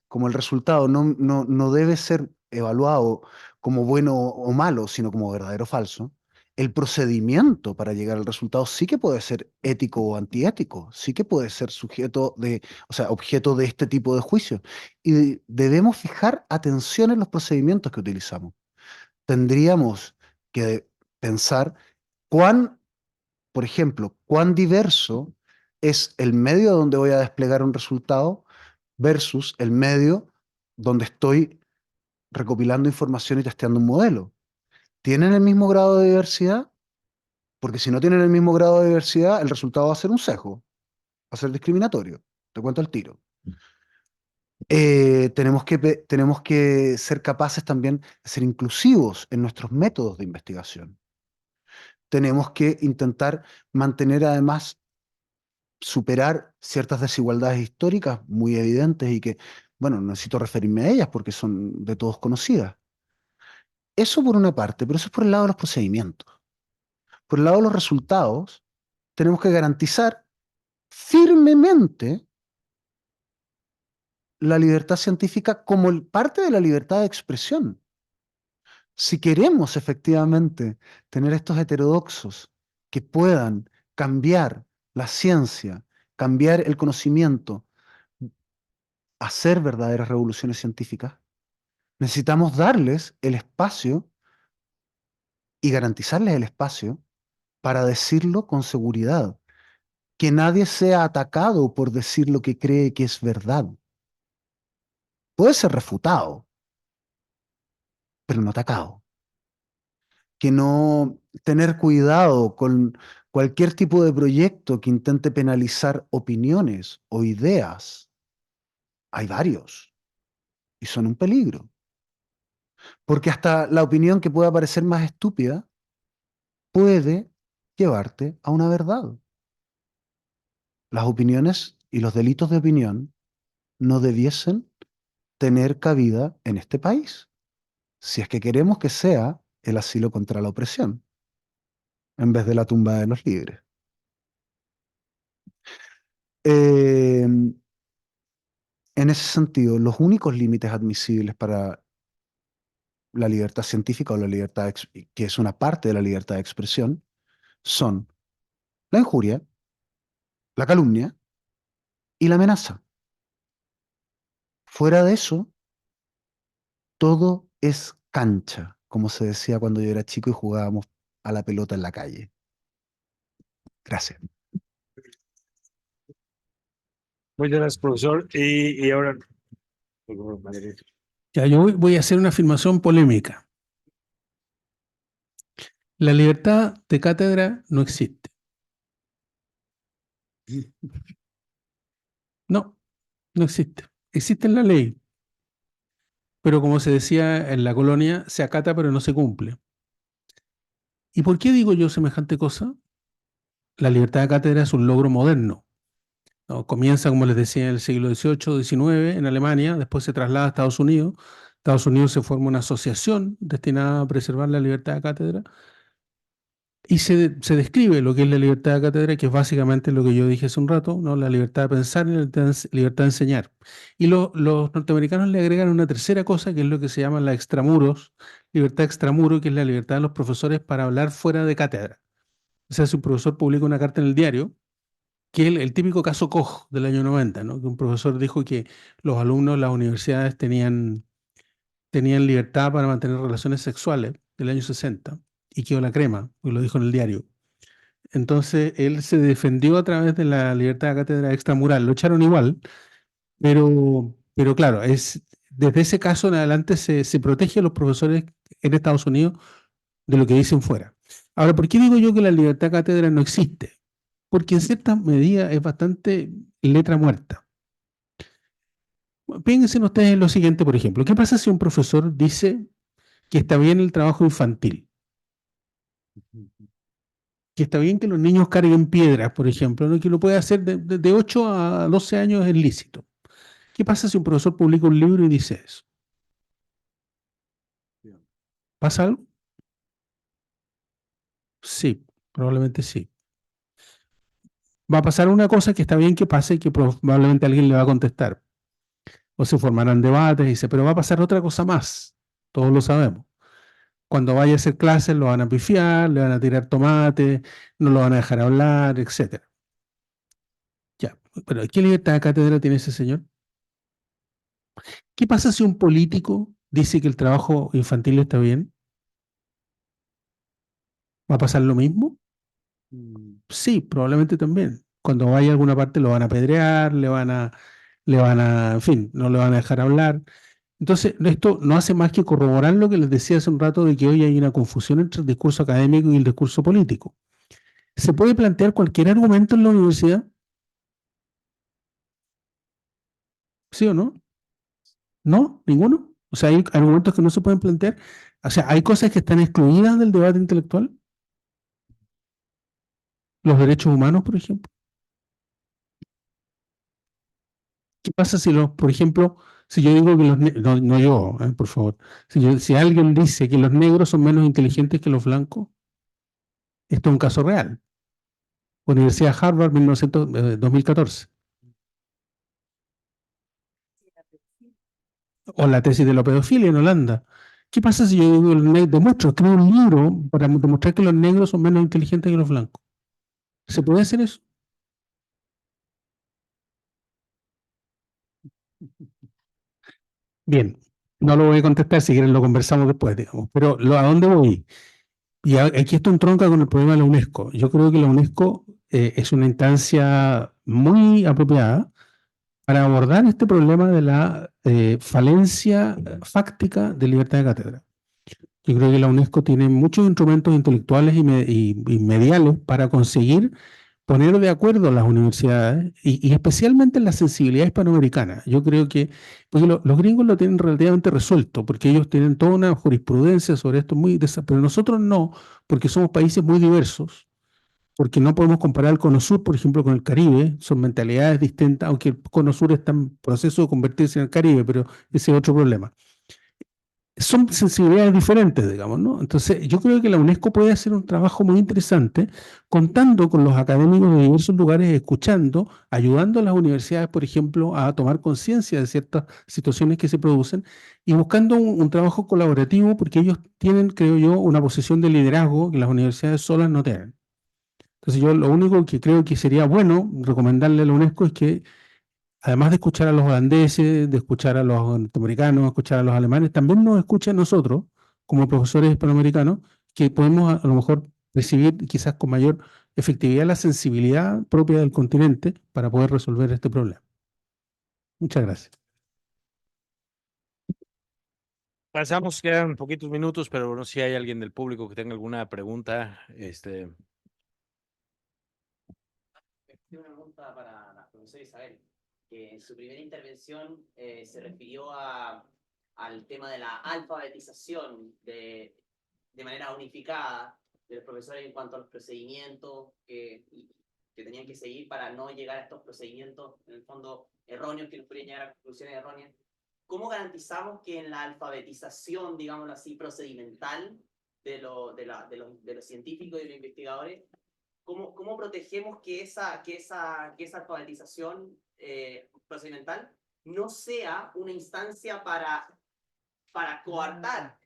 como el resultado no debe ser evaluado como bueno o malo, sino como verdadero o falso, el procedimiento para llegar al resultado sí que puede ser ético o antiético, sí que puede ser o sea, objeto de este tipo de juicio. Y debemos fijar atención en los procedimientos que utilizamos. Tendríamos que pensar por ejemplo, cuán diverso es el medio donde voy a desplegar un resultado versus el medio donde estoy recopilando información y testeando un modelo. ¿Tienen el mismo grado de diversidad? Porque si no tienen el mismo grado de diversidad, el resultado va a ser un sesgo, va a ser discriminatorio. Te cuento el tiro. Tenemos que ser capaces también de ser inclusivos en nuestros métodos de investigación. Tenemos que intentar mantener además superar ciertas desigualdades históricas muy evidentes y que, bueno, no necesito referirme a ellas porque son de todos conocidas. Eso por una parte, pero eso es por el lado de los procedimientos. Por el lado de los resultados, tenemos que garantizar firmemente la libertad científica como parte de la libertad de expresión. Si queremos efectivamente tener estos heterodoxos que puedan cambiar la ciencia, cambiar el conocimiento, hacer verdaderas revoluciones científicas, necesitamos darles el espacio y garantizarles el espacio para decirlo con seguridad. Que nadie sea atacado por decir lo que cree que es verdad. Puede ser refutado, pero no atacado. Que no tener cuidado con cualquier tipo de proyecto que intente penalizar opiniones o ideas. Hay varios y son un peligro. Porque hasta la opinión que pueda parecer más estúpida puede llevarte a una verdad. Las opiniones y los delitos de opinión no debiesen tener cabida en este país, si es que queremos que sea el asilo contra la opresión, en vez de la tumba de los libres. En ese sentido, los únicos límites admisibles para la libertad científica o la libertad, que es una parte de la libertad de expresión, son la injuria, la calumnia y la amenaza. Fuera de eso, todo es cancha, como se decía cuando yo era chico y jugábamos a la pelota en la calle. Gracias. Muchas gracias, profesor. Y ahora, Ya, yo voy a hacer una afirmación polémica. La libertad de cátedra no existe. No, no existe. Existe en la ley, pero como se decía en la colonia, se acata pero no se cumple. ¿Y por qué digo yo semejante cosa? La libertad de cátedra es un logro moderno. ¿no? Comienza, como les decía, en el siglo XVIII, XIX en Alemania, después se traslada a Estados Unidos. Estados Unidos se forma una asociación destinada a preservar la libertad de cátedra y se describe lo que es la libertad de cátedra, que es básicamente lo que yo dije hace un rato, ¿no? La libertad de pensar y la libertad de enseñar. Y los norteamericanos le agregan una tercera cosa, que es lo que se llama la extramuros, libertad extramuro, que es la libertad de los profesores para hablar fuera de cátedra. O sea, si un profesor publica una carta en el diario, que es el típico caso Koch del año 90, ¿no? Que un profesor dijo que los alumnos de las universidades tenían libertad para mantener relaciones sexuales del año 60 y quedó la crema, y lo dijo en el diario. Entonces él se defendió a través de la libertad de cátedra extramural. Lo echaron igual, pero claro, desde ese caso en adelante se protege a los profesores en Estados Unidos de lo que dicen fuera. Ahora, ¿por qué digo yo que la libertad de cátedra no existe? Porque en cierta medida es bastante letra muerta. Piensen ustedes en lo siguiente, por ejemplo. ¿Qué pasa si un profesor dice que está bien el trabajo infantil? Que está bien que los niños carguen piedras, por ejemplo, ¿no? Que lo puede hacer de 8 a 12 años es lícito. ¿Qué pasa si un profesor publica un libro y dice eso? ¿Pasa algo? Sí, probablemente sí. Va a pasar una cosa que está bien que pase, que probablemente alguien le va a contestar. O se formarán debates y dice, pero va a pasar otra cosa más. Todos lo sabemos. Cuando vaya a hacer clases lo van a pifiar, le van a tirar tomate, no lo van a dejar hablar, etcétera. Ya, pero ¿qué libertad de cátedra tiene ese señor? ¿Qué pasa si un político dice que el trabajo infantil está bien? ¿Va a pasar lo mismo? Sí, probablemente también. Cuando vaya a alguna parte lo van a apedrear, en fin, no le van a dejar hablar. Entonces, esto no hace más que corroborar lo que les decía hace un rato de que hoy hay una confusión entre el discurso académico y el discurso político. ¿Se puede plantear cualquier argumento en la universidad? ¿Sí o no? ¿No? ¿Ninguno? O sea, hay argumentos que no se pueden plantear. O sea, hay cosas que están excluidas del debate intelectual. Los derechos humanos, por ejemplo. ¿Qué pasa si por ejemplo, si yo digo que no, no yo, por favor, si alguien dice que los negros son menos inteligentes que los blancos, esto es un caso real. Universidad de Harvard, 2014. O la tesis de la pedofilia en Holanda. ¿Qué pasa si yo digo, escribo un libro para demostrar que los negros son menos inteligentes que los blancos? ¿Se puede hacer eso? Bien, no lo voy a contestar, si quieren lo conversamos después, digamos. Pero ¿a dónde voy? Y aquí esto entronca con el problema de la UNESCO. Yo creo que la UNESCO es una instancia muy apropiada para abordar este problema de la falencia fáctica de libertad de cátedra. Yo creo que la UNESCO tiene muchos instrumentos intelectuales y mediales para conseguir poner de acuerdo a las universidades y especialmente en la sensibilidad hispanoamericana. Yo creo que, porque los gringos lo tienen relativamente resuelto, porque ellos tienen toda una jurisprudencia sobre esto pero nosotros no, porque somos países muy diversos, porque no podemos comparar el Cono Sur, por ejemplo, con el Caribe, son mentalidades distintas, aunque el Cono Sur está en proceso de convertirse en el Caribe, pero ese es otro problema. Son sensibilidades diferentes, digamos, ¿no? Entonces, yo creo que la UNESCO puede hacer un trabajo muy interesante contando con los académicos de diversos lugares, escuchando, ayudando a las universidades, por ejemplo, a tomar conciencia de ciertas situaciones que se producen y buscando un trabajo colaborativo porque ellos tienen, creo yo, una posición de liderazgo que las universidades solas no tienen. Entonces, yo lo único que creo que sería bueno recomendarle a la UNESCO es que además de escuchar a los holandeses, de escuchar a los norteamericanos, escuchar a los alemanes, también nos escucha a nosotros, como profesores hispanoamericanos, que podemos a lo mejor recibir quizás con mayor efectividad la sensibilidad propia del continente para poder resolver este problema. Muchas gracias. Pasamos, quedan poquitos minutos, pero no sé si hay alguien del público que tenga alguna pregunta. Una pregunta para la profesora Isabel, que en su primera intervención se refirió al tema de la alfabetización de manera unificada de los profesores en cuanto a los procedimientos que que tenían que seguir para no llegar a estos procedimientos, en el fondo, erróneos que nos podrían llegar a conclusiones erróneas. ¿Cómo garantizamos que en la alfabetización, digámoslo así, procedimental de los científicos y de los investigadores, cómo protegemos que esa alfabetización procedimental no sea una instancia para coartar,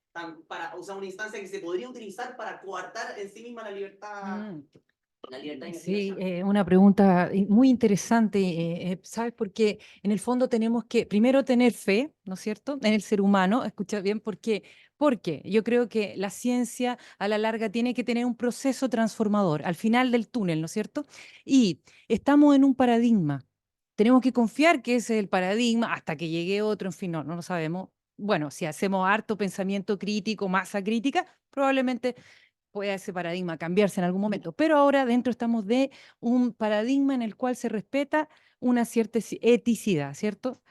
o sea, una instancia que se podría utilizar para coartar en sí misma la libertad de Sí, investigación? una pregunta muy interesante, ¿sabes? Porque en el fondo tenemos que primero tener fe, ¿no es cierto?, en el ser humano. Escucha bien, ¿por qué? Porque yo creo que la ciencia a la larga tiene que tener un proceso transformador al final del túnel, ¿no es cierto? Y estamos en un paradigma. Tenemos que confiar que ese es el paradigma hasta que llegue otro, en fin, no lo sabemos. Bueno, si hacemos harto pensamiento crítico, masa crítica, probablemente pueda ese paradigma cambiarse en algún momento, pero ahora dentro estamos de un paradigma en el cual se respeta una cierta eticidad, ¿cierto?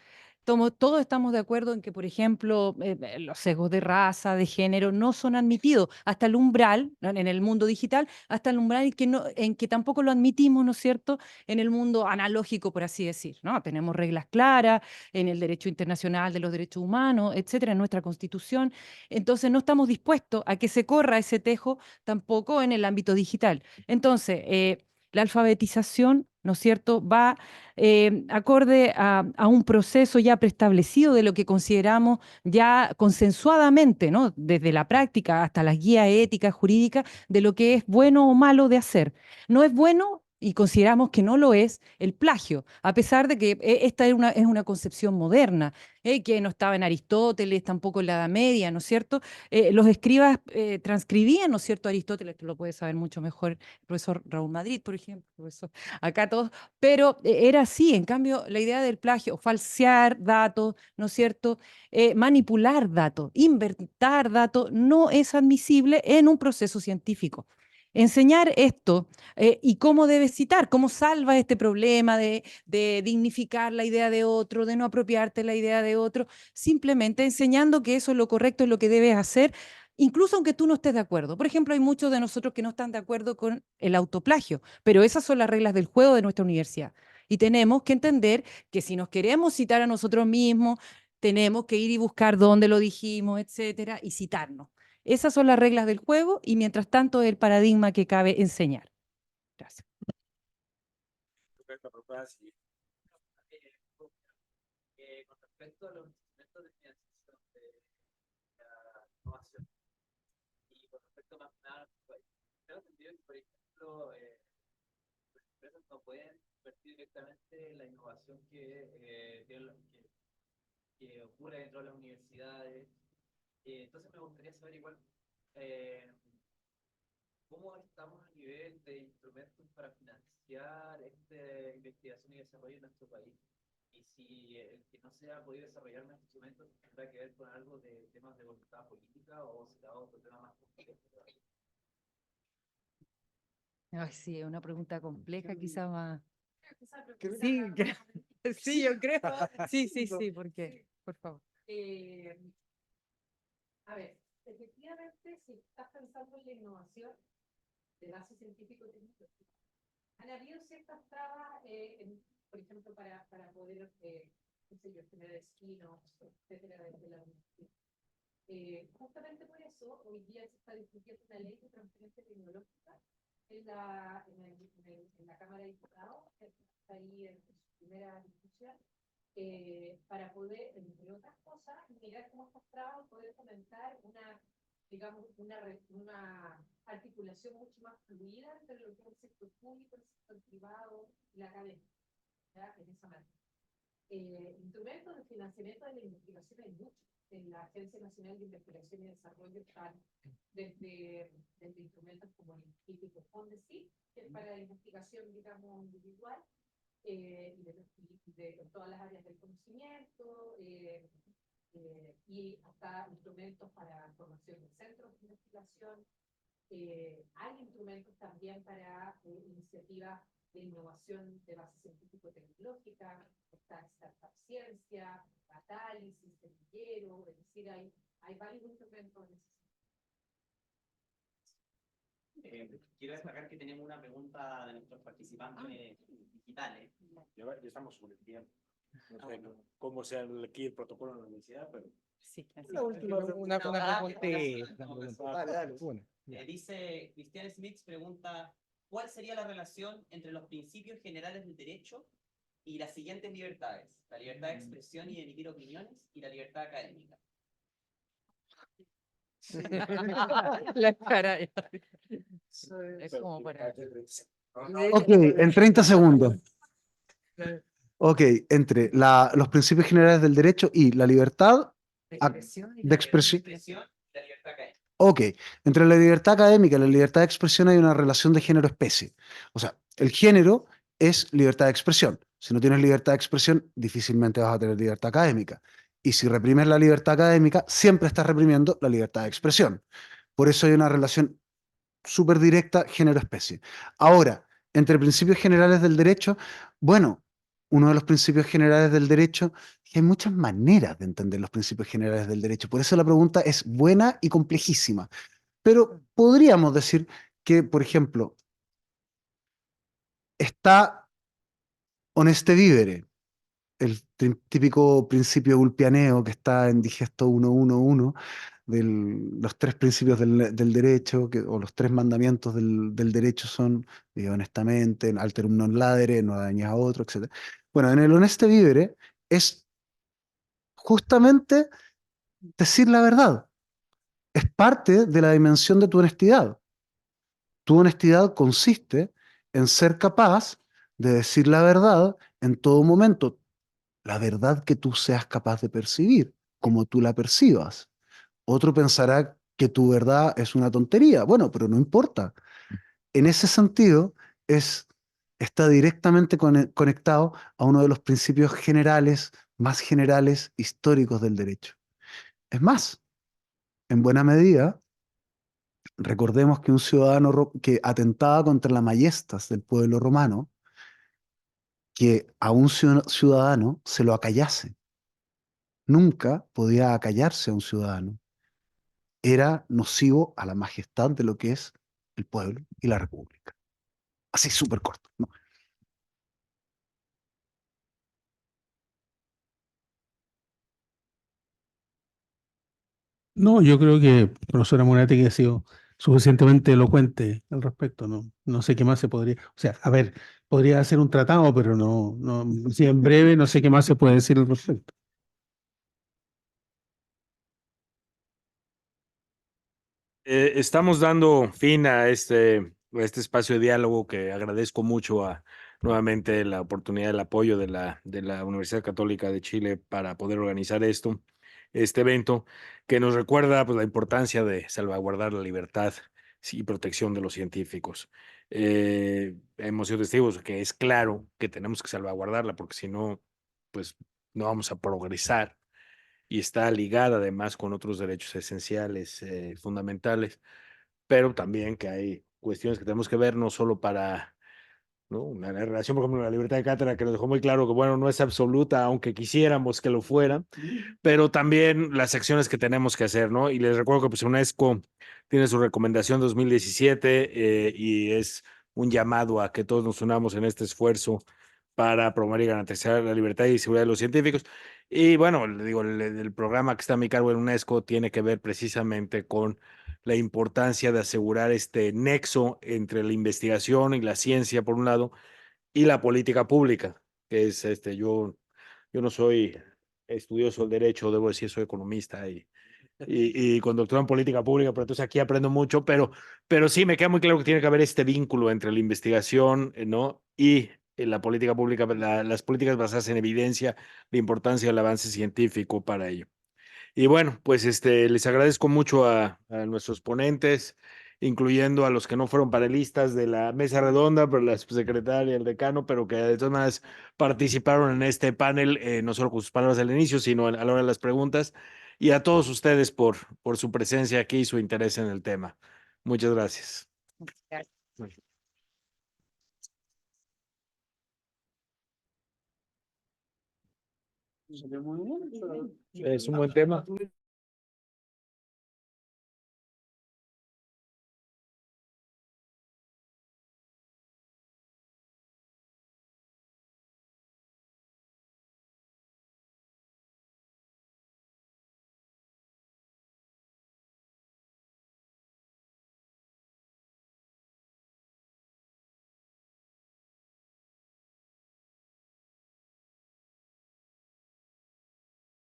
Todos estamos de acuerdo en que, por ejemplo, los sesgos de raza, de género, no son admitidos hasta el umbral, ¿no?, en el mundo digital, hasta el umbral en que tampoco lo admitimos, ¿no es cierto?, en el mundo analógico, por así decir, ¿no? Tenemos reglas claras en el derecho internacional de los derechos humanos, etcétera, en nuestra Constitución. Entonces, no estamos dispuestos a que se corra ese tejo tampoco en el ámbito digital. Entonces, la alfabetización, ¿no es cierto?, va acorde a un proceso ya preestablecido de lo que consideramos ya consensuadamente, ¿no?, desde la práctica hasta las guías éticas, jurídicas, de lo que es bueno o malo de hacer. No es bueno, y consideramos que no lo es, el plagio, a pesar de que esta es una concepción moderna, que no estaba en Aristóteles, tampoco en la Edad Media, ¿no es cierto? Los escribas transcribían, ¿no es cierto?, Aristóteles, que lo puede saber mucho mejor el profesor Raúl Madrid, por ejemplo, profesor, acá todos, pero era así. En cambio, la idea del plagio, falsear datos, ¿no es cierto?, manipular datos, inventar datos, no es admisible en un proceso científico. Enseñar esto y cómo debes citar, cómo salva este problema de dignificar la idea de otro, de no apropiarte la idea de otro, simplemente enseñando que eso es lo correcto, es lo que debes hacer, incluso aunque tú no estés de acuerdo. Por ejemplo, hay muchos de nosotros que no están de acuerdo con el autoplagio, pero esas son las reglas del juego de nuestra universidad. Y tenemos que entender que si nos queremos citar a nosotros mismos, tenemos que ir y buscar dónde lo dijimos, etcétera, y citarnos. Esas son las reglas del juego y mientras tanto es el paradigma que cabe enseñar. Gracias. Con respecto a los instrumentos de financiación de la innovación y con respecto más que nada a nuestro país, tengo entendido que, por ejemplo, las empresas no pueden invertir directamente en la innovación que ocurre dentro de las universidades. Entonces me gustaría saber igual cómo estamos a nivel de instrumentos para financiar esta investigación y desarrollo en nuestro país. Y si el que no se ha podido desarrollar más instrumentos tendrá que ver con algo de temas de voluntad política o será otro tema más complejo. Ay, sí, es una pregunta compleja, quizá más. Creo- Sí, sí, yo creo. Sí, sí, sí, ¿por qué? Por favor. A ver, efectivamente, si estás pensando en la innovación de base científico-tecnológica, han habido ciertas trabas, por ejemplo, para poder, qué sé yo, tener destinos, etcétera, desde la universidad. Justamente por eso, hoy día se está discutiendo una ley de transferencia tecnológica en la Cámara de Diputados, que está ahí en su primera discusión, para poder, entre otras cosas, mirar cómo estas trabas poder fomentar una, digamos, una articulación mucho más fluida entre lo que es el sector público, el sector privado y la academia, ¿ya?, en esa manera. Instrumentos de financiamiento de la investigación hay muchos. En la Agencia Nacional de Investigación y Desarrollo están desde instrumentos como el típico FONDESIC, que es para la investigación, digamos, individual, y de todas las áreas del conocimiento, y hasta instrumentos para formación de centros de investigación. Hay instrumentos también para iniciativas de innovación de base científico-tecnológica, está Startup Ciencia, Catálisis, Semillero, es decir, hay varios instrumentos en ese Quiero destacar que tenemos una pregunta de nuestros participantes digitales. Ya estamos sobre el tiempo. No sé cómo sea aquí el protocolo en la universidad, pero... Sí, así La es. última, una preguntita. Dale, dale, una. Dice Cristian Smith, pregunta, ¿cuál sería la relación entre los principios generales del derecho y las siguientes libertades? La libertad de expresión y de emitir opiniones y la libertad académica. La cara. Es como para... Ok, en 30 segundos. Ok, entre los principios generales del derecho y la libertad de expresión. Y la libertad académica. Ok, entre la libertad académica y la libertad de expresión hay una relación de género-especie. O sea, el género es libertad de expresión. Si no tienes libertad de expresión, difícilmente vas a tener libertad académica. Y si reprimes la libertad académica, siempre estás reprimiendo la libertad de expresión. Por eso hay una relación súper directa género-especie. Ahora, entre principios generales del derecho, bueno, uno de los principios generales del derecho, que hay muchas maneras de entender los principios generales del derecho. Por eso la pregunta es buena y complejísima. Pero podríamos decir que, por ejemplo, está honeste vivere, el típico principio ulpianeo que está en Digesto 111, los tres principios del derecho, o los tres mandamientos del derecho son, vive honestamente, alterum non ladere, no dañes a otro, etc. Bueno, en el honeste vivere es justamente decir la verdad. Es parte de la dimensión de tu honestidad. Tu honestidad consiste en ser capaz de decir la verdad en todo momento, la verdad que tú seas capaz de percibir, como tú la percibas. Otro pensará que tu verdad es una tontería. Bueno, pero no importa. En ese sentido, está directamente conectado a uno de los principios generales, más generales, históricos del derecho. Es más, en buena medida, recordemos que un ciudadano que atentaba contra la majestas del pueblo romano, que a un ciudadano se lo acallase. Nunca podía acallarse a un ciudadano. Era nocivo a la majestad de lo que es el pueblo y la república. Así súper corto, ¿no? No, yo creo que profesora Moretti ha sido suficientemente elocuente al respecto, no, no sé qué más se podría, o sea, a ver, podría hacer un tratado, pero no, no, si en breve no sé qué más se puede decir al respecto. Estamos dando fin a este espacio de diálogo que agradezco mucho nuevamente la oportunidad, el apoyo de la Universidad Católica de Chile para poder organizar este evento, que nos recuerda pues, la importancia de salvaguardar la libertad y protección de los científicos. Hemos sido testigos de que es claro que tenemos que salvaguardarla, porque si no, pues no vamos a progresar y está ligada además con otros derechos esenciales, fundamentales, pero también que hay cuestiones que tenemos que ver no solo para, ¿no? Una relación, por ejemplo, la libertad de cátedra, que nos dejó muy claro que, bueno, no es absoluta, aunque quisiéramos que lo fuera, pero también las acciones que tenemos que hacer, ¿no? Y les recuerdo que pues, UNESCO tiene su recomendación 2017 y es un llamado a que todos nos unamos en este esfuerzo para promover y garantizar la libertad y seguridad de los científicos. Y bueno, le digo, el programa que está a mi cargo en UNESCO tiene que ver precisamente con la importancia de asegurar este nexo entre la investigación y la ciencia, por un lado, y la política pública, que es yo no soy estudioso del derecho, debo decir, soy economista y con doctorado en política pública, pero entonces aquí aprendo mucho, pero sí me queda muy claro que tiene que haber este vínculo entre la investigación, ¿no? Y la política pública, las políticas basadas en evidencia, la importancia del avance científico para ello. Y bueno, pues les agradezco mucho a nuestros ponentes, incluyendo a los que no fueron panelistas de la mesa redonda, pero la subsecretaria y el decano, pero que de todas maneras participaron en este panel, no solo con sus palabras al inicio, sino a la hora de las preguntas. Y a todos ustedes por su presencia aquí y su interés en el tema. Muchas gracias. Es un buen tema.